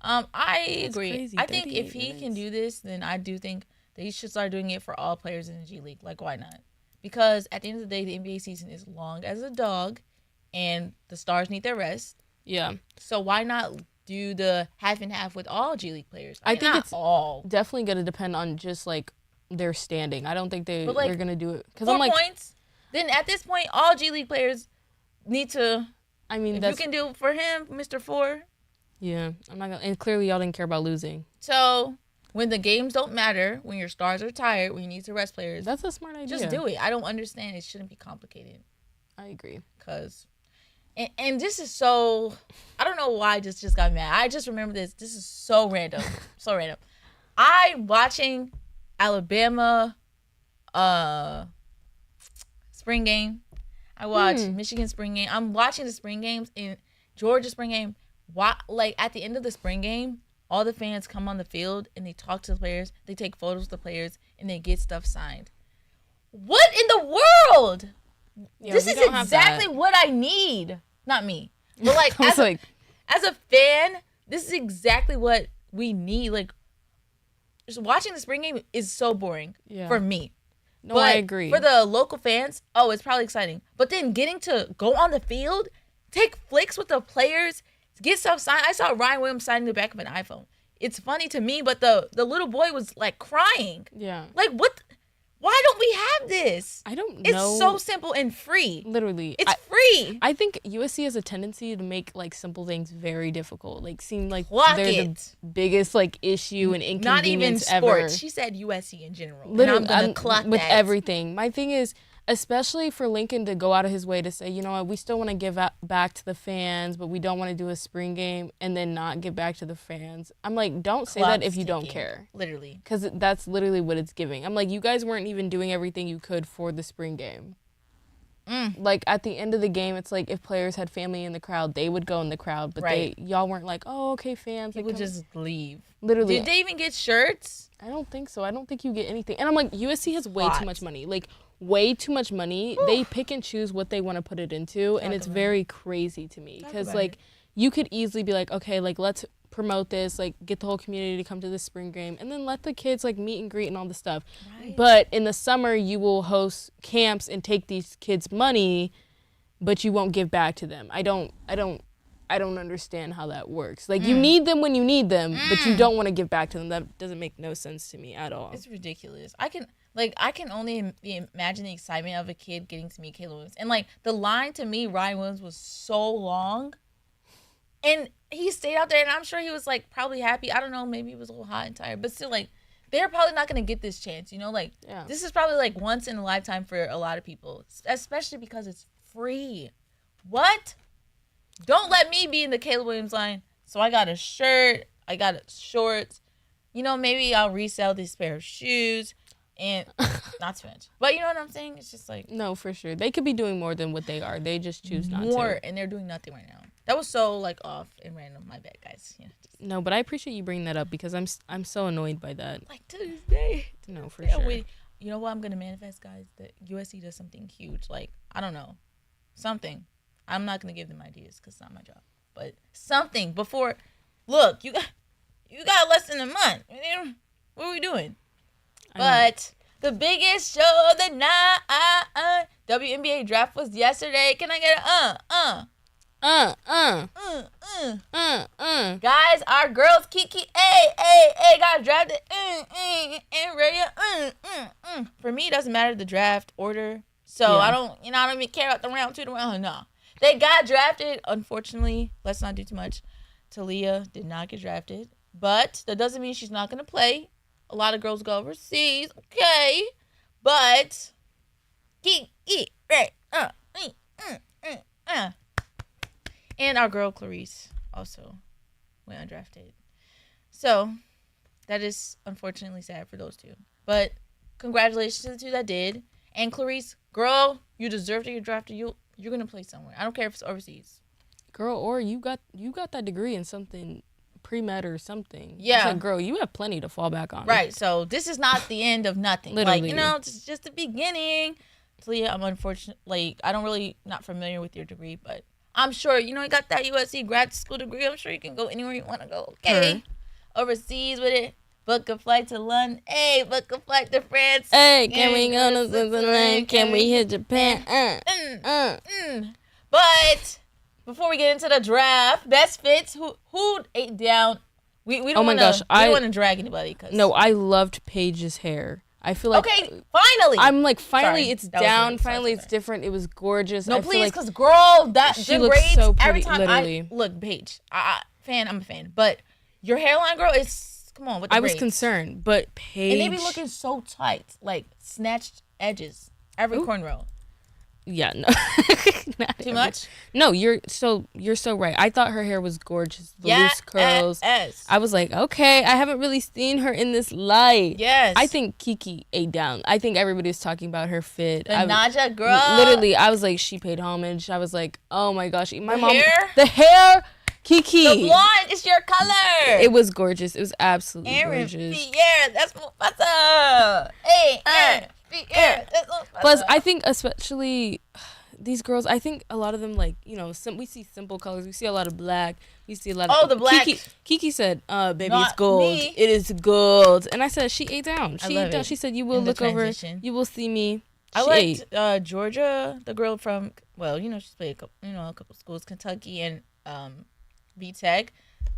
I agree. Crazy. I think if he can do this, then I do think that he should start doing it for all players in the G League. Like, why not? Because at the end of the day, the NBA season is long as a dog, and the stars need their rest. Yeah. So why not do the half and half with all G League players? I think it's all definitely going to depend on just like their standing. I don't think they're going to do it because 4 points. Then at this point, all G League players need to. I mean, if you can do it for him, Mr. 4. Yeah, I'm not gonna. And clearly, y'all didn't care about losing. So when the games don't matter, when your stars are tired, when you need to rest players, that's a smart idea. Just do it. I don't understand. It shouldn't be complicated. I agree. And this is so. I don't know why I just got mad. I just remember this. This is so random. So random. I'm watching Alabama spring game. I watch Michigan spring game. I'm watching the spring games and Georgia spring game. Like at the end of the spring game, all the fans come on the field and they talk to the players. They take photos of the players and they get stuff signed. What in the world? Yeah, this is exactly what I need. Not me, but like as a fan, this is exactly what we need. Like, just watching the spring game is so boring for me. No, but I agree. For the local fans, it's probably exciting. But then getting to go on the field, take flicks with the players, get stuff signed. I saw Ryan Williams signing the back of an iPhone. It's funny to me, but the little boy was like crying. Yeah. Like, what? Why don't we have this? I don't know. It's so simple and free. Literally. It's free. I think USC has a tendency to make like simple things very difficult. Like seem like they're the biggest like issue and inconvenience Not even sports. ever. She said USC in general. Literally, and I'm going to clock with that. everything. My thing is, especially for Lincoln to go out of his way to say, you know what, we still want to give back to the fans, but we don't want to do a spring game and then not give back to the fans. I'm like, don't say that if you don't care. Literally. Because that's literally what it's giving. I'm like, you guys weren't even doing everything you could for the spring game. Like, at the end of the game, it's like if players had family in the crowd, they would go in the crowd, but y'all weren't like, oh, okay, fans. People would just leave. Literally. Did they even get shirts? I don't think so. I don't think you get anything. And I'm like, USC has way too much money. Like, way too much money. They pick and choose what they want to put it into, and it's very crazy to me because like you could easily be like, okay, like let's promote this, like get the whole community to come to the spring game, and then let the kids like meet and greet and all this stuff. But in the summer you will host camps and take these kids money, but you won't give back to them. I don't understand how that works. Like you need them when you need them, but you don't want to give back to them. That doesn't make no sense to me at all. It's ridiculous. I can only imagine the excitement of a kid getting to meet Caleb Williams. And, like, the line to me, Ryan Williams, was so long. And he stayed out there, and I'm sure he was, like, probably happy. I don't know. Maybe he was a little hot and tired. But still, like, they're probably not going to get this chance, you know? Like, this is probably, like, once in a lifetime for a lot of people, especially because it's free. What? Don't let me be in the Caleb Williams line. So I got a shirt. I got shorts. You know, maybe I'll resell this pair of shoes. And not to mention. But you know what I'm saying? It's just like... No, for sure. They could be doing more than what they are. They just choose not to. More, and they're doing nothing right now. That was so, like, off and random. My bad, guys. Yeah, no, but I appreciate you bringing that up because I'm so annoyed by that. Like, to this day. No, for sure. You know what I'm going to manifest, guys? That USC does something huge. Like, I don't know. Something. I'm not going to give them ideas because it's not my job. But something before... Look, you got less than a month. What are we doing? But the biggest show of the night, WNBA draft was yesterday. Can I get a Guys, our girls Kiki got drafted. And Raya. For me, it doesn't matter the draft order. So I don't even care about the round 2 to round. No, they got drafted. Unfortunately, let's not do too much. Talia did not get drafted, but that doesn't mean she's not gonna play. A lot of girls go overseas, okay, but and our girl Clarice also went undrafted. So that is unfortunately sad for those two. But congratulations to the two that did. And Clarice, girl, you deserve to get drafted. You're gonna play somewhere. I don't care if it's overseas. Girl, or you got that degree in something pre-med or something. Yeah. It's like, girl, you have plenty to fall back on. Right. So this is not the end of nothing. Literally. Like, it's just the beginning. Talia, I'm unfortunately, I don't really, not familiar with your degree, but I'm sure, you got that USC grad school degree. I'm sure you can go anywhere you want to go. Okay. Overseas with it. Book a flight to London. Hey, book a flight to France. Hey, can we go to Switzerland? Can we hit Japan? But before we get into the draft, best fits, who ate down? We don't want to drag anybody. No, I loved Paige's hair. I feel like finally. I'm like finally it's down. Finally it's different. It was gorgeous. No, please, because girl, she looks so pretty. Every time literally. Look, Paige, I'm a fan, but your hairline, girl, is come on with the I was braids. Concerned, but Paige, and they be looking so tight, like snatched edges every cornrow. Yeah, no. Too much? No, you're so right. I thought her hair was gorgeous. The loose curls. Yes. I was like, okay, I haven't really seen her in this light. Yes. I think Kiki ate down. I think everybody's talking about her fit. The Naja girl. Literally, I was like, she paid homage. I was like, oh my gosh. The hair? The hair. Kiki. The blonde is your color. It was gorgeous. It was absolutely gorgeous. Pierre, that's Mufasa. Hey, Pierre, that's Mufasa. Plus, I think especially these girls, I think a lot of them, like, you know, we see simple colors. We see a lot of black. We see a lot of... Oh, the black. Kiki said, baby, Not it's gold. me. It is gold. And I said, she ate down. I She love ate down. it. She said, you will In the look over. transition. You will see me. I She liked Georgia, the girl from, well, you know, she's played a couple schools, Kentucky and VTech.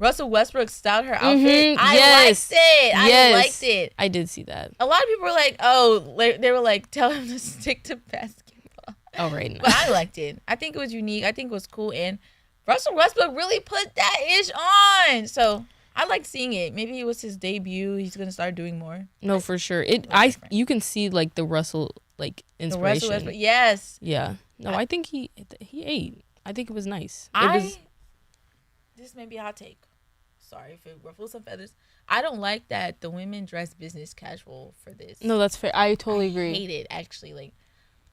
Russell Westbrook styled her outfit. I liked it. I liked it. I did see that. A lot of people were like, oh, they were like, tell him to stick to basketball. Oh, right. No. But I liked it. I think it was unique. I think it was cool. And Russell Westbrook really put that ish on. So I liked seeing it. Maybe it was his debut. He's going to start doing more. No, for sure. You can see, like, the Russell, like, inspiration. The Russell Westbrook. Yes. Yeah. No, I think he ate. I think it was nice. This may be a hot take. Sorry if it ruffles some feathers. I don't like that the women dress business casual for this. No, that's fair. I totally agree. I hate it, actually. Like,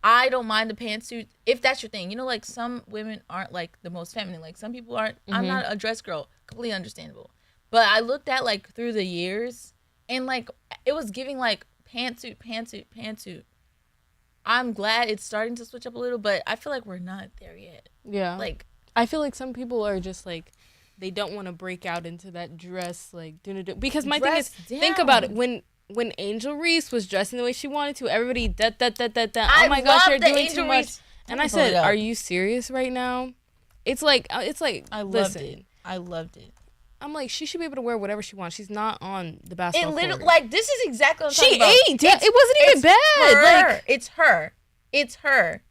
I don't mind the pantsuit if that's your thing. You know, like, some women aren't, like, the most feminine. Like, some people aren't. I'm not a dress girl. Completely understandable. But I looked at, like, through the years, and, like, it was giving, like, pantsuit. I'm glad it's starting to switch up a little, but I feel like we're not there yet. Yeah. Like, I feel like some people are just, like, they don't want to break out into that dress, like, because my thing is, think about it. When Angel Reese was dressing the way she wanted to, everybody, oh my gosh, you're doing too much. And I said, are you serious right now? It's like, I loved it. I loved it. I'm like, she should be able to wear whatever she wants. She's not on the basketball court. Like, this is exactly what I'm talking about. She ate. It wasn't even bad. It's her.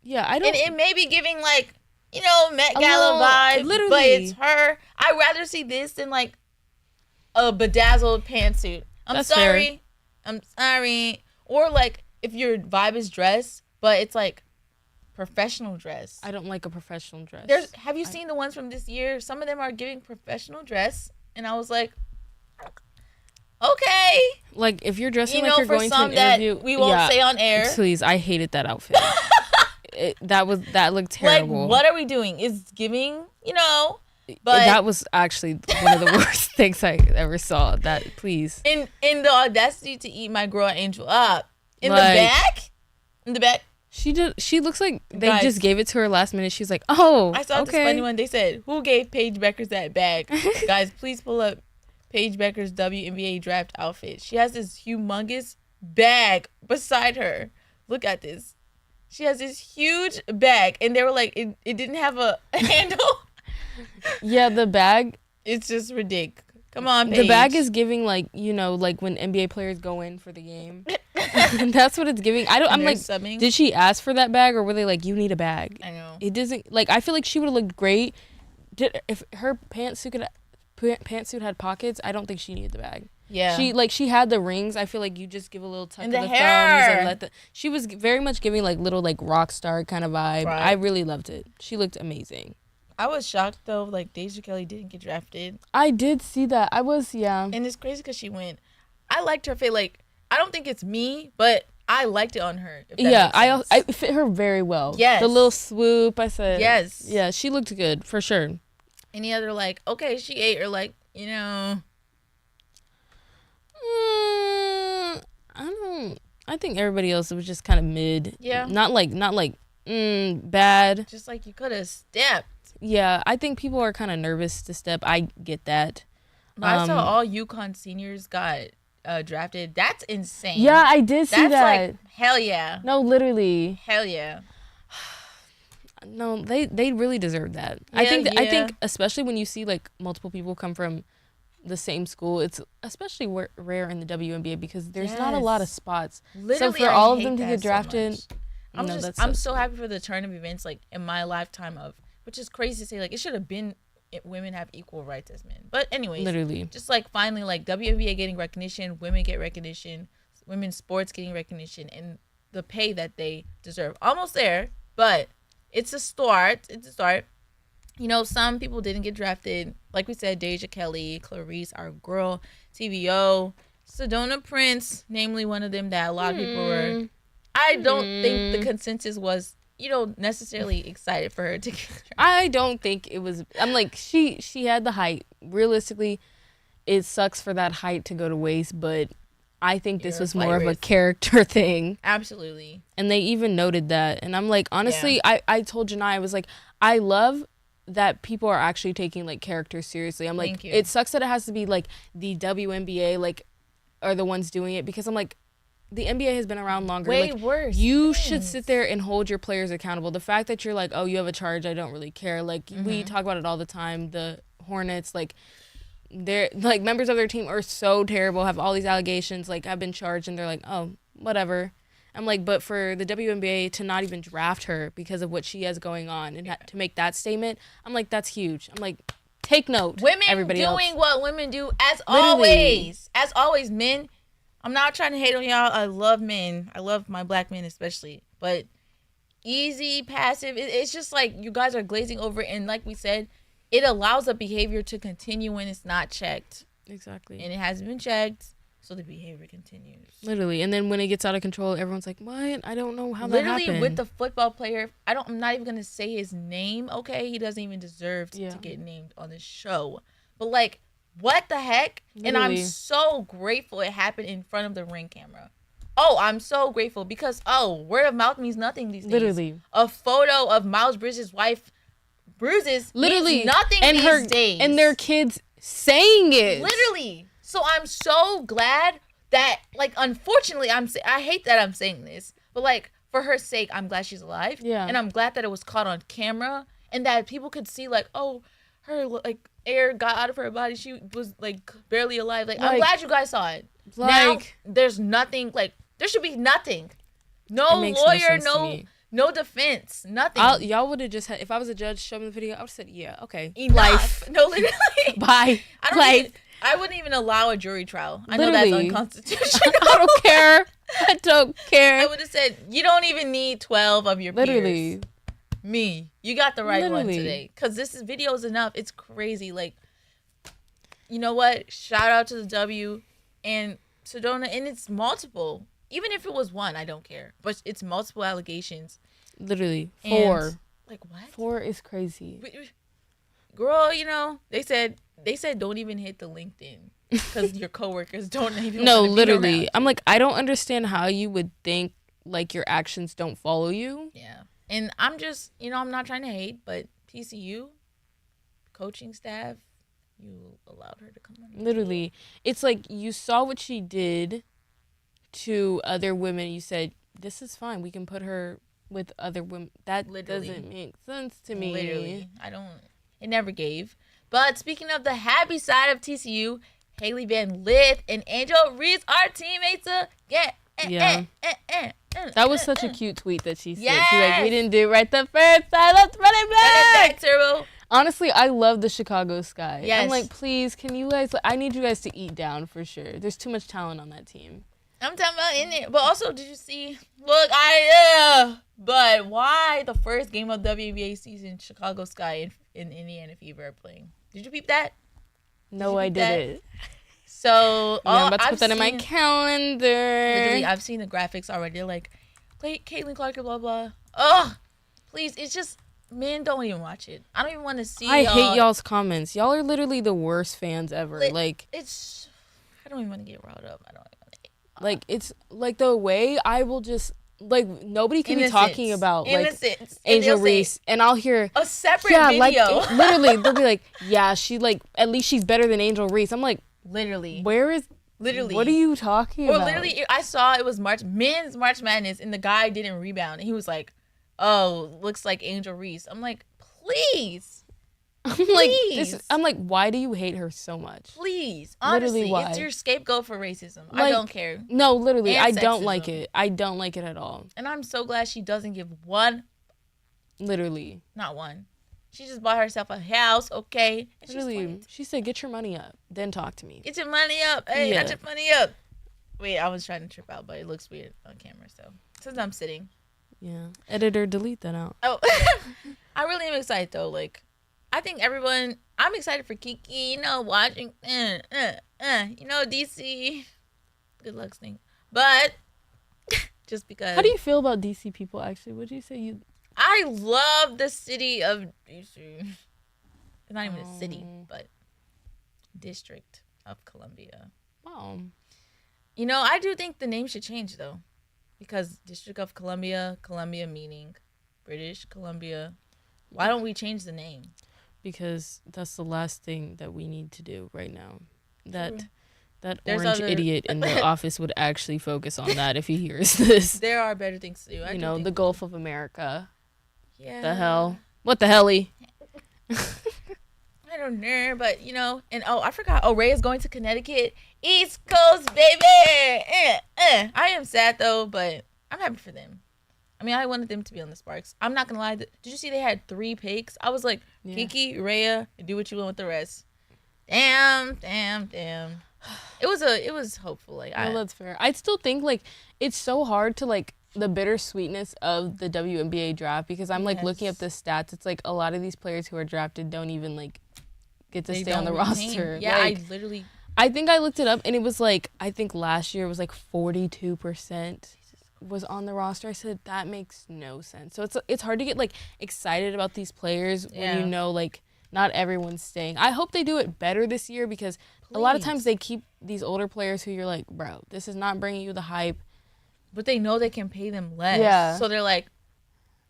Yeah, I don't. And it may be giving, like, you know, Met Gala vibes, literally. But it's her. I'd rather see this than, like, a bedazzled pantsuit. I'm sorry. Or, like, if your vibe is dress, but it's, like, professional dress. I don't like a professional dress. Have you seen the ones from this year? Some of them are giving professional dress. And I was like, okay. Like, if you're dressing like you're going to an interview. We won't say on air. Please, I hated that outfit. That looked terrible. Like, what are we doing? It's giving, you know, but that was actually one of the worst things I ever saw. That, please. In the audacity to eat my girl Angel up in the back. She looks like they just gave it to her last minute. She's like, oh, I saw this funny one. They said, who gave Paige Beckers that bag? Guys, please pull up Paige Beckers' WNBA draft outfit. She has this humongous bag beside her. Look at this. She has this huge bag, and they were like, it didn't have a handle. Yeah, the bag. It's just ridiculous. Come on, Paige. The bag is giving, like, you know, like when NBA players go in for the game. That's what it's giving. I'm like, subbing. Did she ask for that bag, or were they like, you need a bag? I know. It doesn't, like, I feel like she would have looked great. If her pantsuit had pockets, I don't think she needed the bag. Yeah. She had the rings. I feel like you just give a little tuck in of the thumbs and she was very much giving, like, little, like, rock star kind of vibe. Right. I really loved it. She looked amazing. I was shocked, though, like, Deja Kelly didn't get drafted. I did see that. And it's crazy because she went. I liked her fit. Like, I don't think it's me, but I liked it on her. Yeah, I fit her very well. Yes. The little swoop, I said. Yes. Yeah, she looked good, for sure. Any other, like, okay, she ate, or, like, you know. I think everybody else was just kind of mid. Yeah. Not like bad. Just like you could have stepped. Yeah, I think people are kind of nervous to step. I get that. I saw all UConn seniors got drafted. That's insane. Yeah, I did see that. That's like, hell yeah. No, literally. Hell yeah. No, they really deserve that. Yeah, I think especially when you see, like, multiple people come from the same school, it's especially rare in the WNBA because there's not a lot of spots. Literally, so for all of them to get drafted, so I'm so happy for the turn of events, like, in my lifetime which is crazy to say, like, it should have been women have equal rights as men. But anyways, literally, just like finally, like, WNBA getting recognition, women get recognition, women's sports getting recognition, and the pay that they deserve. Almost there, but it's a start. It's a start. You know, some people didn't get drafted. Like we said, Deja Kelly, Clarice, our girl, TVO, Sedona Prince, namely one of them that a lot of people were. I don't think the consensus was, you know, necessarily excited for her to get drafted. I don't think it was. I'm like, she had the height. Realistically, it sucks for that height to go to waste, but I think this was more of a character thing. Absolutely. And they even noted that. And I'm like, honestly, I told Janai, I was like, I love that people are actually taking like characters seriously. I'm like, it sucks that it has to be like the WNBA like are the ones doing it, because I'm like, the NBA has been around longer. Way like, worse. You should sit there and hold your players accountable. The fact that you're like, oh, you have a charge, I don't really care. Like, we talk about it all the time. The Hornets, like, they're like, members of their team are so terrible, have all these allegations, like, have been charged, and they're like, oh, whatever. I'm like, but for the WNBA to not even draft her because of what she has going on and to make that statement, I'm like, that's huge. I'm like, take note. Women everybody doing else. what women do as Literally. always. Men, I'm not trying to hate on y'all. I love men. I love my black men especially. But easy, passive, it's just like you guys are glazing over it. And like we said, it allows a behavior to continue when it's not checked. Exactly. And it hasn't been checked. So the behavior continues. Literally. And then when it gets out of control, everyone's like, what? I don't know how that happened. Literally with the football player, I'm not even going to say his name, okay? He doesn't even deserve to get named on this show. But like, what the heck? Literally. And I'm so grateful it happened in front of the ring camera. Oh, I'm so grateful because, word of mouth means nothing these days. Literally. A photo of Miles Bridges' wife, Bruises, means nothing and these days. And their kids saying it. Literally. So I'm so glad that, like, unfortunately, I hate that I'm saying this, but, like, for her sake, I'm glad she's alive. Yeah. And I'm glad that it was caught on camera and that people could see, like, oh, her, like, air got out of her body. She was, like, barely alive. Like, I'm glad you guys saw it. Like, now, there's nothing, like, there should be nothing. No lawyer, no defense, nothing. Y'all would have just had, if I was a judge, show me the video, I would have said, yeah, okay. Enough. Life. No, literally. Bye. I wouldn't even allow a jury trial. I literally. know that's unconstitutional. I don't care. I don't care. I would have said, you don't even need 12 of your peers. Me. You got the right one today. Because this video is enough. It's crazy. Like, you know what? Shout out to the W and Sedona. And it's multiple. Even if it was one, I don't care. But it's multiple allegations. Literally. 4. And, like, what? 4 is crazy. Girl, you know, they said don't even hit the LinkedIn because your coworkers don't even No, want to literally. be I'm like, I don't understand how you would think like your actions don't follow you. Yeah. And I'm just, you know, I'm not trying to hate, but TCU coaching staff, you allowed her to come on. Literally. It's like you saw what she did to other women. You said, this is fine. We can put her with other women. That doesn't make sense to me. Literally. It never gave. But speaking of the happy side of TCU, Haley Van Lith and Angel Reese are teammates again. That was such a cute tweet that she said. Yes. She's like, we didn't do it right the first time. Let's run it back. Turbo. Honestly, I love the Chicago Sky. Yes. I'm like, please, can you guys, I need you guys to eat down for sure. There's too much talent on that team. I'm talking about in it. But also, did you see, but why the first game of WNBA season, Chicago Sky in Indiana Fever are playing? Did you peep that? No, I didn't. So, I'm about to put that in my calendar. Literally, I've seen the graphics already. They're like, Caitlin Clark, blah, blah. Oh, please. It's just, men don't even watch it. I don't even want to see I hate y'all's comments. Y'all are literally the worst fans ever. I don't even want to get riled up. I don't even want to. Like, it's like the way I will just, like, nobody can be talking about, like, Angel Reese, and I'll hear a separate video. Like, literally, they'll be like, yeah, she, like, at least she's better than Angel Reese. I'm like, literally. Where is, literally, what are you talking about? Or literally, I saw it was men's March Madness, and the guy didn't rebound, and he was like, oh, looks like Angel Reese. I'm like, please. I'm like, why do you hate her so much? Please, honestly, why? It's your scapegoat for racism. Like, I don't care. No, literally, And I don't sexism. like it. I don't like it at all. And I'm so glad she doesn't give one. Literally, not one. She just bought herself a house, okay? Literally, she said, "Get your money up, then talk to me." Get your money up, hey, get your money up. Wait, I was trying to trip out, but it looks weird on camera. So since I'm sitting, Yeah. Editor, delete that out. Oh, I really am excited though. Like, I think everyone. I'm excited for Kiki. You know, watching. You know, DC. Good luck, thing. But just because. How do you feel about DC people? Actually, what do you say you? I love the city of DC. It's not even a city, but District of Columbia. Wow. You know, I do think the name should change though, because District of Columbia, Columbia meaning British Columbia. Why don't we change the name? Because that's the last thing that we need to do right now. That There's orange idiot in the office would actually focus on that if he hears this. There are better things to do. You know, the Gulf of America. Yeah. The hell? What the helly? I don't know, but you know, and I forgot. Oh, Ray is going to Connecticut, East Coast, baby. I am sad though, but I'm happy for them. I mean, I wanted them to be on the Sparks. I'm not gonna lie. Did you see they had 3 picks? I was like, Kiki, Rhea, do what you want with the rest. Damn. It was hopeful. Like, no, that's fair. I still think like it's so hard to like the bittersweetness of the WNBA draft because I'm like looking up the stats. It's like a lot of these players who are drafted don't even like get to stay on the roster. Yeah, like, I think I looked it up and it was like I think last year it was like 42% was on the roster. I said that makes no sense. So it's hard to get like excited about these players when you know like not everyone's staying. I hope they do it better this year because a lot of times they keep these older players who you're like, bro, this is not bringing you the hype. But they know they can pay them less. Yeah. So they're like,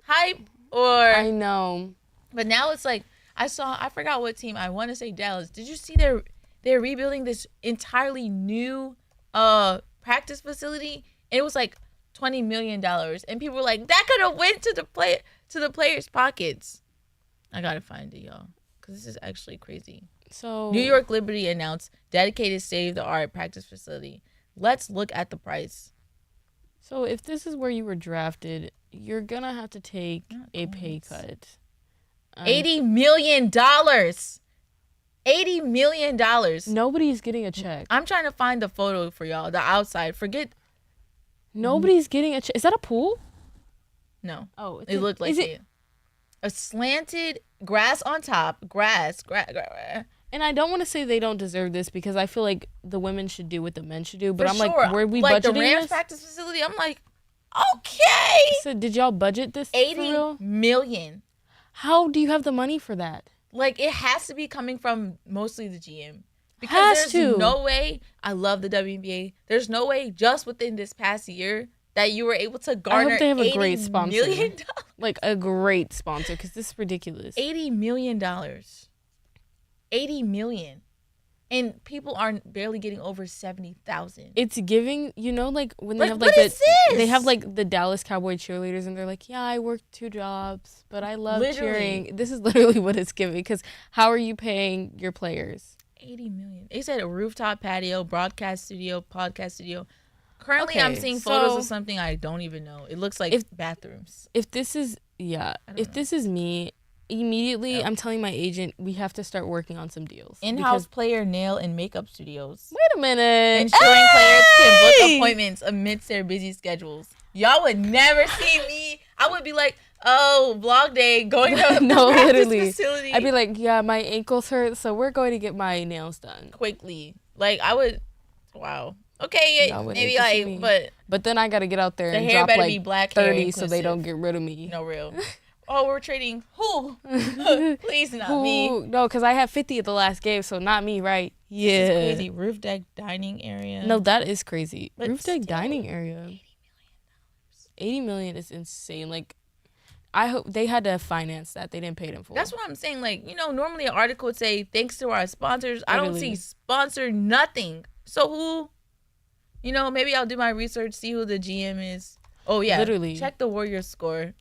hype or... I know. But now it's like, I forgot what team. I want to say Dallas. Did you see they're rebuilding this entirely new practice facility? And it was like $20 million. And people were like, that could have went to the players' pockets. I got to find it, y'all. Because this is actually crazy. So New York Liberty announced dedicated state-of-the-art practice facility. Let's look at the price. So if this is where you were drafted, you're going to have to take a pay cut. $80 million. $80 million. Nobody's getting a check. I'm trying to find the photo for y'all. The outside. Forget. Nobody's getting a check. Is that a pool? No. Oh. It looked like it. A slanted grass on top. Grass. And I don't want to say they don't deserve this because I feel like the women should do what the men should do. But For I'm sure. like, were we like budgeting the Rams this? practice facility? I'm like, okay. So did y'all budget this? 80 million. How do you have the money for that? Like, it has to be coming from mostly the GM. Because there's no way, I love the WNBA, there's no way just within this past year that you were able to garner I hope they have a great $80 sponsor. million. Like a great sponsor because this is ridiculous. $80 million. $80 million. And people are barely getting over 70,000. It's giving, you know, like when they Like, have like what is this? they have like the Dallas Cowboy cheerleaders and they're like, yeah, I worked 2 jobs, but I love cheering. This is literally what it's giving because how are you paying your players? 80 million. They said a rooftop patio, broadcast studio, podcast studio. Currently, I'm seeing photos of something I don't even know. It looks like bathrooms. If this is, this is me, immediately I'm telling my agent we have to start working on some deals. In-house player nail and makeup studios. Wait a minute. Ensuring players can book appointments amidst their busy schedules. Y'all would never see me. I would be like, oh, vlog day, going to the facility. I'd be like, yeah, my ankles hurt, so we're going to get my nails done. Quickly. Like, I would, wow. Okay, maybe but then I got to get out there and drop like black 30 so they don't get rid of me. No, real. Oh, we're trading. Who? Please, not me. No, because I had 50 at the last game, so not me, right? Yeah. This is crazy. Roof deck dining area. No, that is crazy. But roof deck dining area. $80 million is insane. Like, I hope they had to finance that. They didn't pay them for. That's what I'm saying. Like, you know, normally an article would say, thanks to our sponsors. I don't see sponsor nothing. So who, you know, maybe I'll do my research, see who the GM is. Oh, yeah. Literally. Check the Warriors score.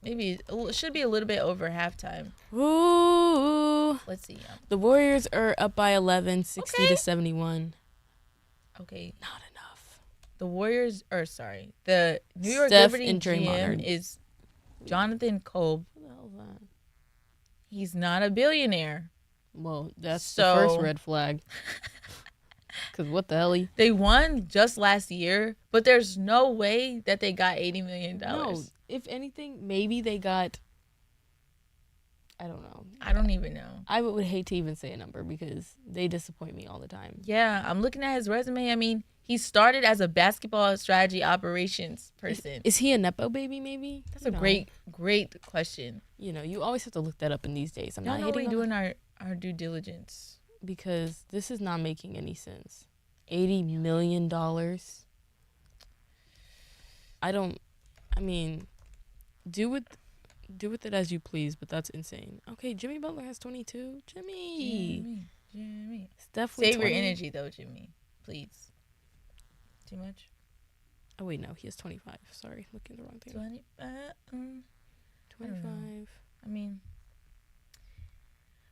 Maybe it should be a little bit over halftime. Ooh. Let's see. The Warriors are up by 11, 60 to 71. Okay. Not enough. The Warriors, the New York Steph Liberty and GM is Jonathan Kolb. What the hell is that? He's not a billionaire. Well, that's the first red flag. Because what the hell? They won just last year, but there's no way that they got $80 million. No, if anything, maybe they got... I don't know. I don't even know. I would hate to even say a number because they disappoint me all the time. Yeah, I'm looking at his resume. I mean, he started as a basketball strategy operations person. Is he a Nepo baby, maybe? That's a great question. You know, you always have to look that up in these days. I'm not hating on doing our due diligence. Because this is not making any sense. $80 million. Do with it as you please, but that's insane. Okay, Jimmy Butler has 22. Jimmy. Steph with Save 20. your energy, though, Jimmy. Please. Too much? Oh, wait, no. He has 25. Sorry, looking at the wrong thing. 25. I mean,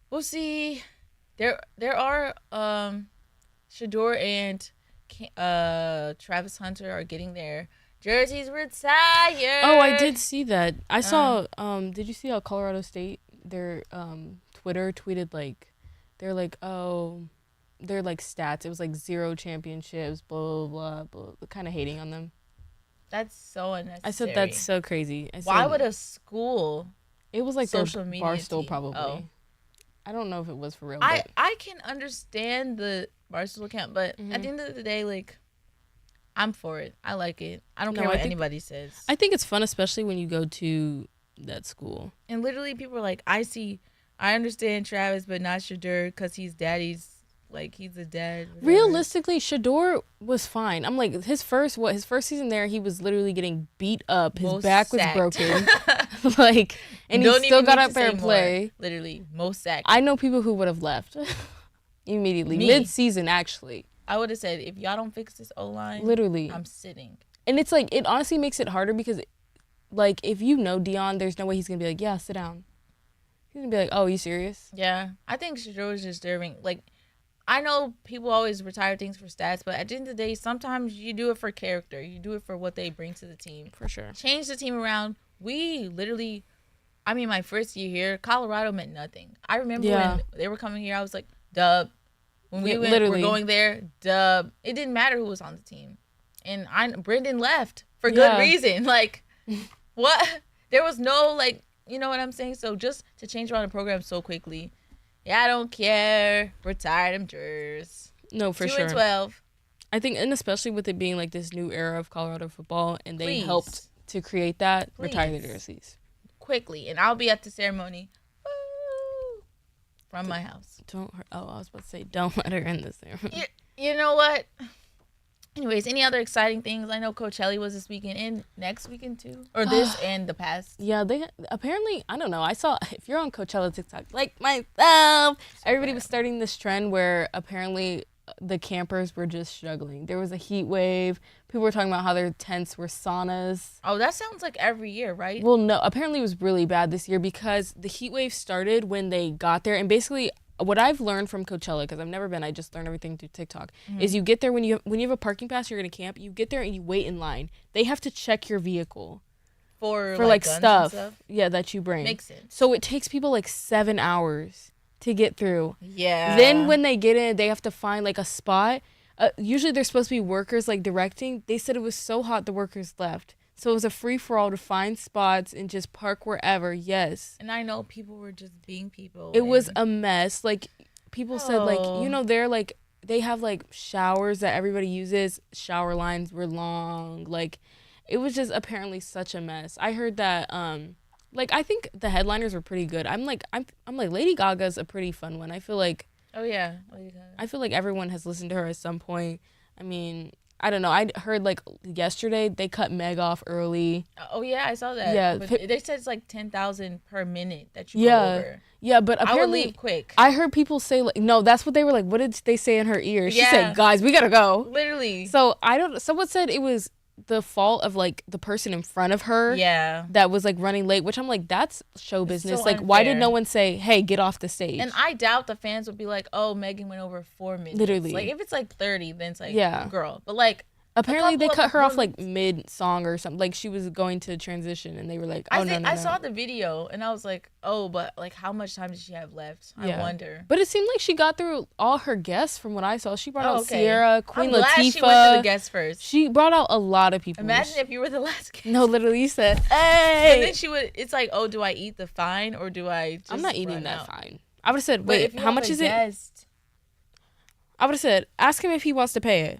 we'll see. There are Shador and Travis Hunter are getting their jerseys retired. Oh, I did see that. I saw did you see how Colorado State their Twitter tweeted they're like stats. It was like 0 championships, blah blah blah, kind of hating on them. That's so unnecessary. I said that's so crazy. Why would a school? It was like social their media Barstool team. probably. Oh. I don't know if it was for real. I can understand the Barstool account, but at the end of the day, I'm for it. I like it. I don't care what anybody says. I think it's fun, especially when you go to that school. And literally, people are like, I understand Travis, but not Shador because he's daddy's. He's a dad. Whatever. Realistically, Shador was fine. I'm like, his first season there, he was literally getting beat up. His back was broken. And he still got up there and play. More. Literally, most sacked. I know people who would have left immediately. Mid-season, actually. I would have said, if y'all don't fix this O-line, literally, I'm sitting. And it's like, it honestly makes it harder because, if you know Dion, there's no way he's going to be like, yeah, sit down. He's going to be like, oh, you serious? Yeah. I think Shador is just deserving. I know people always retire things for stats, but at the end of the day, sometimes you do it for character. You do it for what they bring to the team. For sure. Change the team around. We literally, my first year here, Colorado meant nothing. I remember when they were coming here, I was like, dub. When we were going there, dub. It didn't matter who was on the team. And Brendan left for good reason. What? There was no, you know what I'm saying? So just to change around the program so quickly, I don't care. Retire them jers. No, for sure. 2-12. I think, and especially with it being this new era of Colorado football, and they helped to create that, retire the jerseys. Quickly. And I'll be at the ceremony. Woo! From my house. I was about to say, don't let her in the ceremony. You know what? Anyways, any other exciting things? I know Coachella was this weekend and next weekend too, or this and the past. Yeah, they apparently, I don't know. I saw, if you're on Coachella TikTok, like myself, everybody was starting this trend where apparently the campers were just struggling. There was a heat wave. People were talking about how their tents were saunas. Oh, that sounds like every year, right? Well, no, apparently it was really bad this year because the heat wave started when they got there, and basically what I've learned from Coachella, because I've never been, I just learned everything through TikTok, is you get there when you have a parking pass, you're gonna camp. You get there and you wait in line. They have to check your vehicle for stuff, that you bring. Makes sense. So it takes people 7 hours to get through. Yeah. Then when they get in, they have to find a spot. Usually there's supposed to be workers directing. They said it was so hot the workers left. So it was a free-for-all to find spots and just park wherever, yes. And I know people were just being people. It was a mess. People said, they have, showers that everybody uses. Shower lines were long. It was just apparently such a mess. I heard that, I think the headliners were pretty good. I'm like, Lady Gaga's a pretty fun one. I feel like... Oh, yeah. Lady Gaga. I feel like everyone has listened to her at some point. I mean... I don't know. I heard yesterday they cut Meg off early. Oh yeah, I saw that. Yeah, but they said it's 10,000 per minute that you go over. Yeah, but apparently I would leave quick. I heard people say no. That's what they were like. What did they say in her ear? She said, "Guys, we gotta go." Literally. So I don't. Someone said it was the fault of the person in front of her. Yeah. That was running late, which I'm like, that's show business. So why did no one say, "Hey, get off the stage"? And I doubt the fans would be like, "Oh, Megan went over 4 minutes." Literally. If it's 30, then it's girl. But Apparently, they cut her off like mid-song or something. Like she was going to transition, and they were like, "Oh no." I saw the video, and I was like, "Oh, but like, how much time did she have left? I wonder." But it seemed like she got through all her guests from what I saw. She brought out Sierra, Queen Latifah. Glad she went to the guests first. She brought out a lot of people. Imagine if you were the last guest. No, literally, you said, "Hey." And then she would. It's like, "Oh, do I eat the fine or do I?" Just I'm not eating that out? fine. I would have said, "Wait, how much is it?" I would have said, "Ask him if he wants to pay it."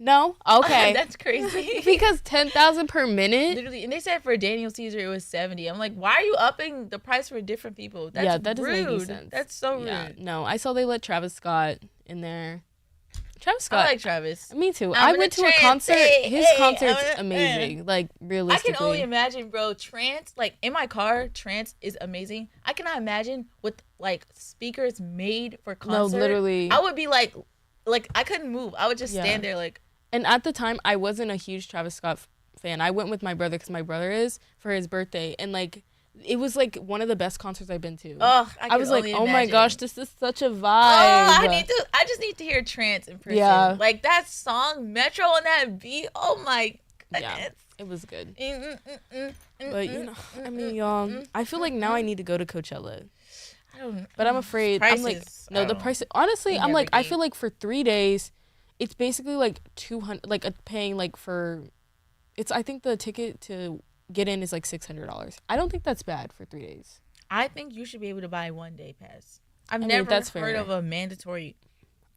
No? Okay. That's crazy. Because 10,000 per minute? Literally, and they said for Daniel Caesar it was 70. I'm like, why are you upping the price for different people? That's that doesn't make any sense. That's so rude. No, I saw they let Travis Scott in there. Travis Scott. I like Travis. Me too. I went to a concert. His concert's amazing. Like, realistically. I can only imagine, bro. Trance, like, in my car, trance is amazing. I cannot imagine with, like, speakers made for concert. No, literally. I would be like, I couldn't move. I would just stand there, like. And at the time, I wasn't a huge Travis Scott fan. I went with my brother because my brother is for his birthday. And, like, it was, like, one of the best concerts I've been to. Oh, I was like, oh, my gosh, this is such a vibe. I just need to hear trance in person. Yeah. Like, that song, Metro on that beat, oh, my goodness. Yeah, it was good. But, you know, I mean, y'all, I feel like now I need to go to Coachella. But I'm afraid. Prices, I'm like, no, the price. Honestly, I'm like, I feel like for 3 days, it's basically like 200, like paying like for, I think the ticket to get in is like $600. I don't think that's bad for 3 days. I think you should be able to buy a 1-day pass. I've never heard of a mandatory.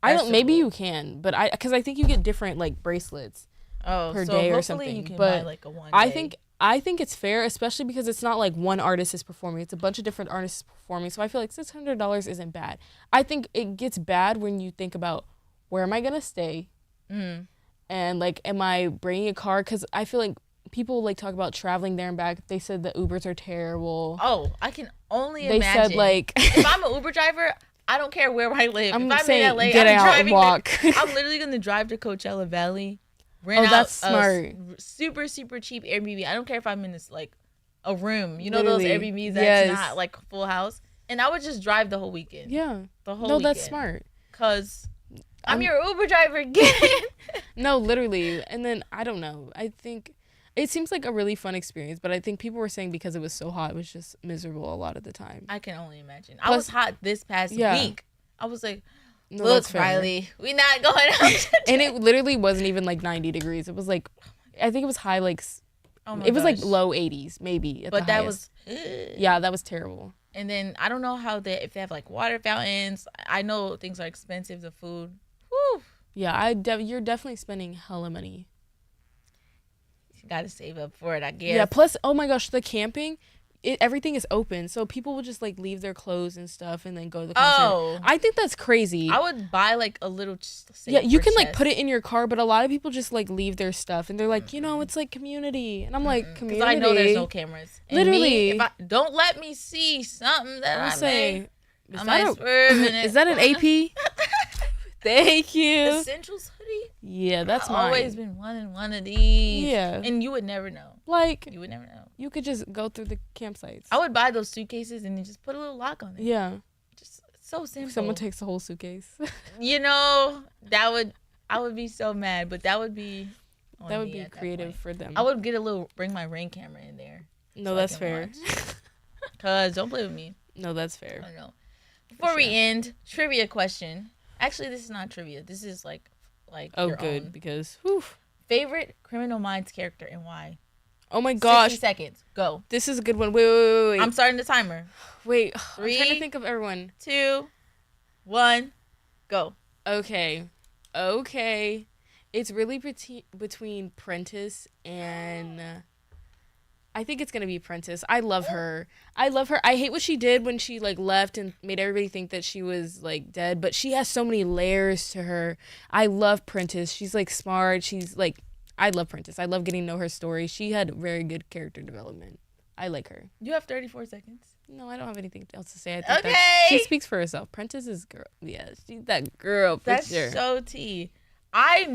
Maybe you can, but because I think you get different like bracelets per day or something. You can but buy like a 1 day. I think it's fair, especially because it's not like one artist is performing. It's a bunch of different artists performing. So I feel like $600 isn't bad. I think it gets bad when you think about where am I going to stay? And like, am I bringing a car? Because I feel like people like talk about traveling there and back. They said the Ubers are terrible. Oh, I can only imagine. They said like. If I'm an Uber driver, I don't care where I live. I'm if I'm saying, in LA, get I'm out driving and walk. I'm literally going to drive to Coachella Valley. Rent that's out smart. Super, super cheap Airbnb. I don't care if I'm in this like a room. You know Literally. those Airbnbs that's not like full house. And I would just drive the whole weekend. Yeah. The whole No, weekend. that's smart. Because I'm your Uber driver again. No, literally. And then, I don't know. I think it seems like a really fun experience, but I think people were saying because it was so hot, it was just miserable a lot of the time. I can only imagine. I was hot this past week. I was like, no, look, Riley, we not going out today. And it literally wasn't even like 90 degrees. It was like, I think it was high like, it was like low 80s maybe. But that was, yeah, that was terrible. And then I don't know if they have like water fountains. I know things are expensive, the food. Whew. Yeah, you're definitely spending hella money. You gotta save up for it, I guess. Yeah, plus, oh my gosh, the camping, everything is open. So people will just like leave their clothes and stuff and then go to the concert. Oh. I think that's crazy. I would buy like a little Yeah, you can like put it in your car, but a lot of people just like leave their stuff and they're like, it's like community. And I'm like, community? Because I know there's no cameras. And literally. Don't let me see something that I say, made. Is that an AP? Thank you. Essentials hoodie? Yeah, that's I've mine. always been wanting one of these. Yeah. And you would never know. Like, you would never know. You could just go through the campsites. I would buy those suitcases and then just put a little lock on it. Yeah. Just so simple. Someone takes the whole suitcase. I would be so mad, but that would be creative for them. I would bring my Ring camera in there. No, that's fair. Cause don't play with me. No, that's fair. I don't know. Before we end, trivia question. Actually, this is not trivia. This is like your own. Because favorite Criminal Minds character and why? Oh my gosh. 60 seconds. Go. This is a good one. Wait. I'm starting the timer. Wait. 3, I'm trying to think of everyone. 2, 1, go. Okay. It's really between Prentice and I think it's going to be Prentice. I love her. I hate what she did when she like left and made everybody think that she was like dead, but she has so many layers to her. I love Prentice. She's like smart. She's like, I love Prentice. I love getting to know her story. She had very good character development. I like her. You have 34 seconds. No, I don't have anything else to say. I think she speaks for herself. Prentice is girl. Yeah, she's that girl for That's sure. so tea. I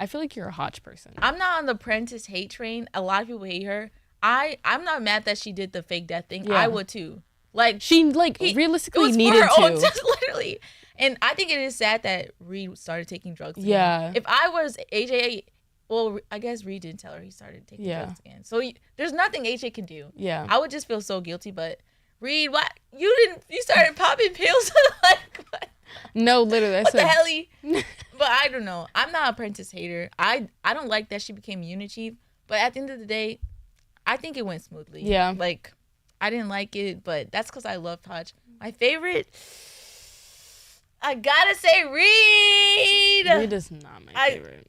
feel like you're a Hotch person. I'm not on the Prentice hate train. A lot of people hate her. I'm not mad that she did the fake death thing. Yeah. I would too. Like she realistically needed to. Literally. And I think it is sad that Reed started taking drugs. Yeah. If I was AJ, Well, I guess Reed didn't tell her he started taking Yeah. drugs again. So there's nothing AJ can do. Yeah. I would just feel so guilty. But Reed, what you started popping pills? Like what? No, literally. What the hell? But I don't know. I'm not a Prentice hater. I don't like that she became unit chief. But at the end of the day, I think it went smoothly. Yeah. Like, I didn't like it, but that's because I love Hotch. My favorite, I gotta say Reed. Reed is not my favorite.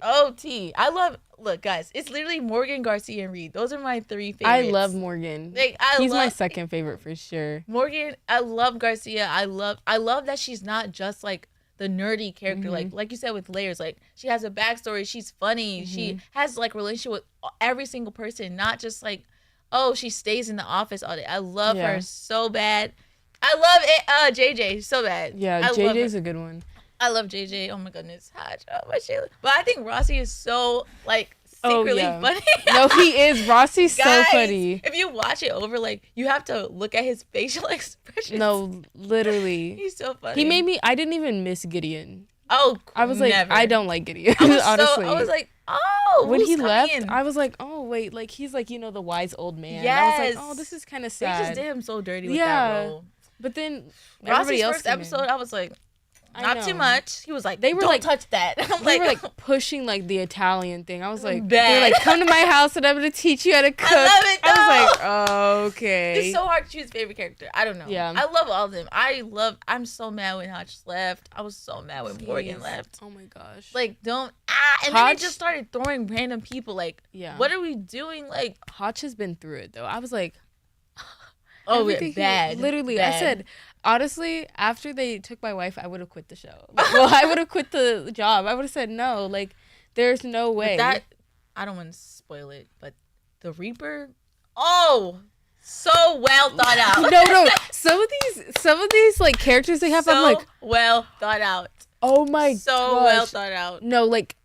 Look, guys, it's literally Morgan, Garcia, and Reed. Those are my 3 favorites. I love Morgan. He's my second favorite for sure. Morgan, I love Garcia. I love that she's not just like the nerdy character, like you said, with layers. Like, she has a backstory. She's funny. She has like relationship with every single person, not just like, oh, she stays in the office all day. I love her so bad. I love it, JJ so bad. Yeah, JJ's a good one. I love JJ. Oh my goodness, Hodge. Oh my Shayla. But I think Rossi is so like secretly funny. No, he is. Rossi's so funny. If you watch it over, like, you have to look at his facial expressions. No, literally. He's so funny. He made me. I didn't even miss Gideon. Oh, I was like, never. I don't like Gideon. Honestly, I was like, oh, when he left, in? I was like, oh wait, like he's like, you know, the wise old man. Yes. I was like, oh, this is kind of sad. They just did him so dirty with that role. But then Rossi's first episode, I was like, not too much. He was like, they were don't touch that. I'm they like, were like pushing like the Italian thing. I was like, bad. they're like, come to my house and I'm gonna teach you how to cook. I love it. I was like, oh, okay. It's so hard to choose favorite character. I don't know. Yeah. I love all of them. I'm so mad when Hodge left. I was so mad when Morgan left. Oh my gosh. Like, and then they just started throwing random people. Like, what are we doing? Like, Hodge has been through it though. I was like, oh, bad. Literally, bad. I said, honestly, after they took my wife, I would have quit the show. Well, I would have quit the job. I would have said no. Like, there's no way. That, I don't want to spoil it, but the Reaper, so well thought out. No. Some of these like characters they have, so I'm like, well thought out. Oh my god. So well thought out. No, like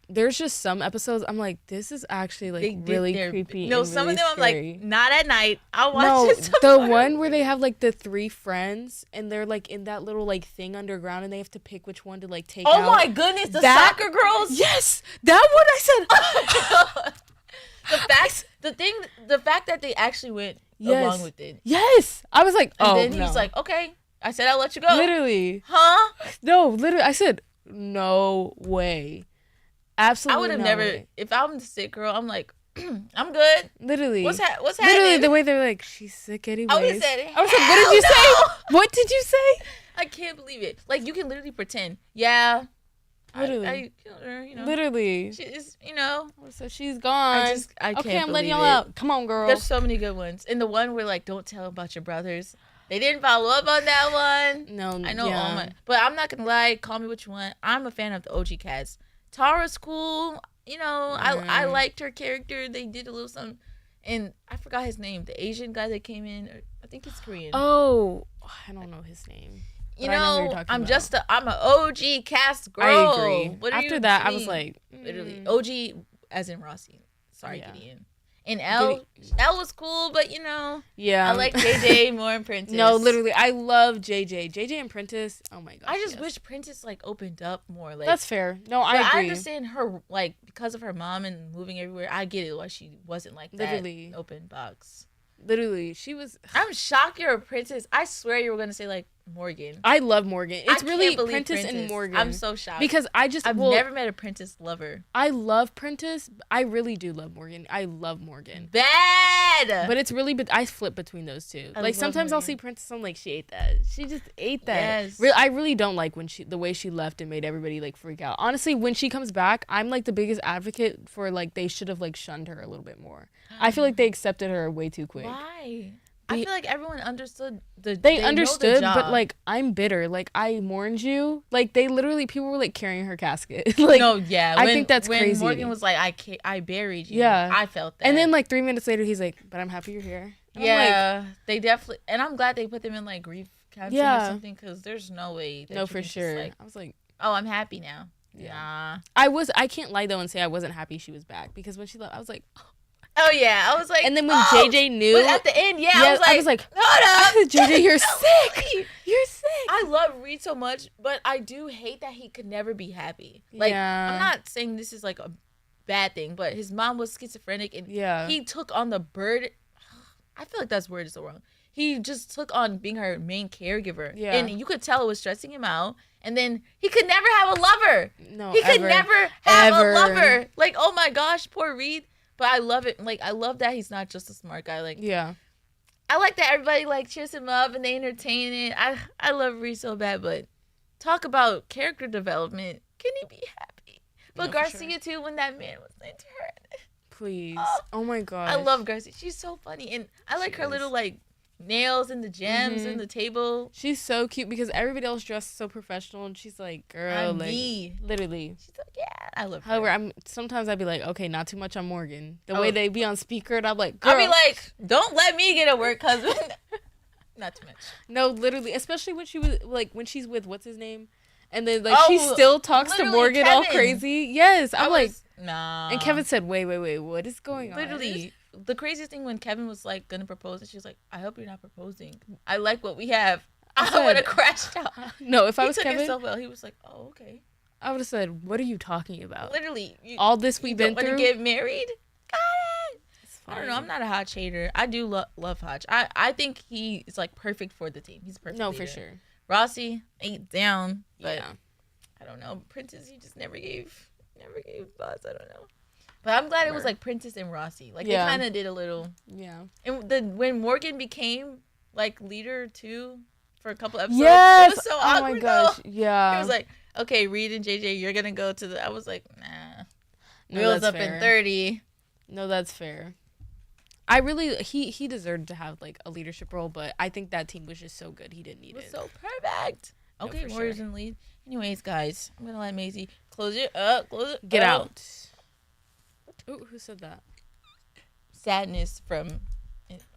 there's just some episodes I'm like, this is actually like really creepy. No, and some really of them scary. I'm like, not at night. I'll watch it the tomorrow. one where they have like the 3 friends and they're like in that little like thing underground and they have to pick which one to like take out. Oh my goodness, the soccer girls. Yes, that one I said. the fact that they actually went along with it. Yes, I was like, and then he was like, okay. I said I'll let you go. Literally. Huh? No, literally. I said, no way. Absolutely. I would have never. If I'm the sick girl, I'm like, I'm good. Literally. What's happening? Literally, the way they're like, she's sick anyways. I would have said, what did you say? What did you say? I can't believe it. Like, you can literally pretend. Yeah. Literally. I killed her, you know. Literally. She's, you know. So she's gone. I can't okay, I'm letting believe y'all out. Come on, girl. There's so many good ones. And the one where, like, don't tell about your brothers. They didn't follow up on that one. No, I know all my. But I'm not going to lie. Call me what you want. I'm a fan of the OG cast. Tara's cool. You know, I liked her character. They did a little something. And I forgot his name. The Asian guy that came in. I think he's Korean. Oh, I don't know his name. You know, I'm an OG cast girl. I agree. After that, I was like, literally OG as in Rossi. Sorry, Gideon. And L was cool, but you know, I like JJ more and Prentice. No, literally, I love JJ. JJ and Prentice. Oh my gosh. I just wish Prentice like opened up more. Like, that's fair. No, I agree. I understand her, like, because of her mom and moving everywhere. I get it why she wasn't like literally that open box. Literally, she was. I'm shocked you're a Princess. I swear you were gonna say like Morgan. I love Morgan. It's really Prentice and Morgan. I'm so shocked because I've never met a Princess lover. I love Prentice. I really do love Morgan. I love Morgan. Bad. But it's really. But I flip between those two. Like sometimes I'll see Princess. I'm like, she ate that. She just ate that. Yes. I really don't like when the way she left and made everybody like freak out. Honestly, when she comes back, I'm like the biggest advocate for like they should have like shunned her a little bit more. I feel like they accepted her way too quick. Why? I feel like everyone understood they understood, but like I'm bitter. Like I mourned you. Like they literally people were like carrying her casket. Like no, yeah. I think that's crazy. When Morgan was like, I buried you. Yeah, I felt that. And then like 3 minutes later, he's like, but I'm happy you're here. And yeah, like, they definitely. And I'm glad they put them in like grief counseling or something because there's no way. No, for sure. Like, I was like, oh, I'm happy now. Yeah. Nah. I can't lie though and say I wasn't happy she was back because when she left, I was like. Oh yeah, I was like, and then when JJ knew, but at the end, I was like, hold up, JJ, you're sick. You're sick. I love Reed so much, but I do hate that he could never be happy. Like, I'm not saying this is like a bad thing, but his mom was schizophrenic, and Yeah. he took on the bird. I feel like that word is so wrong. He just took on being her main caregiver. Yeah. And you could tell it was stressing him out. And then he could never have a lover. No, he could ever. never have Ever. a lover. Like, oh my gosh, poor Reed. But I love it. Like, I love that he's not just a smart guy. Like, Yeah. I like that everybody like cheers him up and they entertain it. I love Reed so bad, but talk about character development. Can he be happy? But No, for Garcia sure. too, when that man was into her. Please. Oh, Oh my god. I love Garcia. She's so funny, and I like She her is. little like nails and the gems Mhm. and the table. She's so cute because everybody else dressed so professional, and she's like, girl, I'm like, me. literally. She's like, yeah, I love her. However, sometimes I'd be like, okay, not too much on Morgan. The Oh. way they be on speaker, and I'm like, girl. I'll be like, don't let me get a work husband. Not too much. No, literally, especially when she was like when she's with what's his name, and then like Oh, she still talks to literally Morgan all Kevin. crazy. Yes, I'm like, nah. and Kevin said, wait, what is going on? Literally, the craziest thing when Kevin was like gonna propose, and she was like, I hope you're not proposing. I like what we have. I said- would have crashed out. No, if I He was took Kevin, it so well. He was like, oh, okay. I would have said, what are you talking about? Literally, you, All this we've been want to through. get married? Got it. It's I don't know. fine. I'm not a Hodge hater. I do love Hodge. I think he is like perfect for the team. He's perfect. No, leader. for sure. Rossi ain't down, but Yeah. I don't know. Princess, he just never gave thoughts. I don't know. But I'm glad it was Word. like Princess and Rossi. Like Yeah. they kind of did a little. Yeah. And when Morgan became like leader too for a couple episodes, Yes. it was so Oh awkward. my gosh. Though. Yeah. It was like, okay, Reed and JJ, you're gonna go to the. I was like, nah. No, Wheels that's up fair. in 30. No, that's fair. I really he deserved to have like a leadership role, but I think that team was just so good he didn't need It was it. so perfect. No, Okay, for Warriors sure. in the lead. Anyways, guys, I'm gonna let Maisie close it up. Close it. Get up. out. Ooh, who said that? Sadness from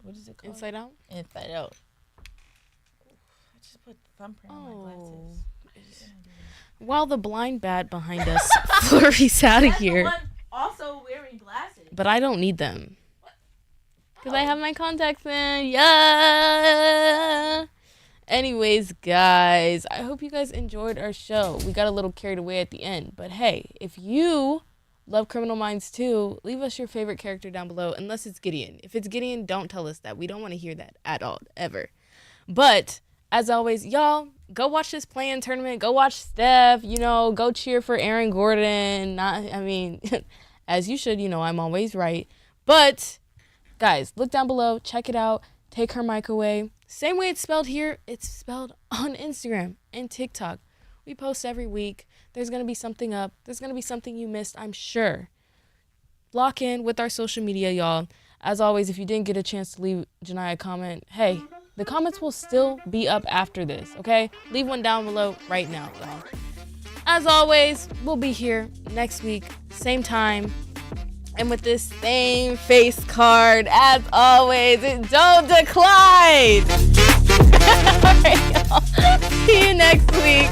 what is it called? Inside Out? Inside Out. I just put thumbprint on my glasses. While the blind bat behind us flurries out of That's the here. one also wearing glasses. But I don't need them. Because I have my contacts in. Yeah. Anyways, guys, I hope you guys enjoyed our show. We got a little carried away at the end. But hey, if you love Criminal Minds too, leave us your favorite character down below, unless it's Gideon. If it's Gideon, don't tell us that. We don't want to hear that at all, ever. But as always, y'all, go watch this play-in tournament. Go watch Steph. Go cheer for Aaron Gordon. As you should. I'm always right. But guys, look down below. Check it out. Take her mic away. Same way it's spelled here, it's spelled on Instagram and TikTok. We post every week. There's going to be something up. There's going to be something you missed, I'm sure. Lock in with our social media, y'all. As always, if you didn't get a chance to leave Janiyah a comment, hey, the comments will still be up after this, okay? Leave one down below right now, y'all. As always, we'll be here next week, same time, and with this same face card. As always, it don't decline. All right, y'all. See you next week.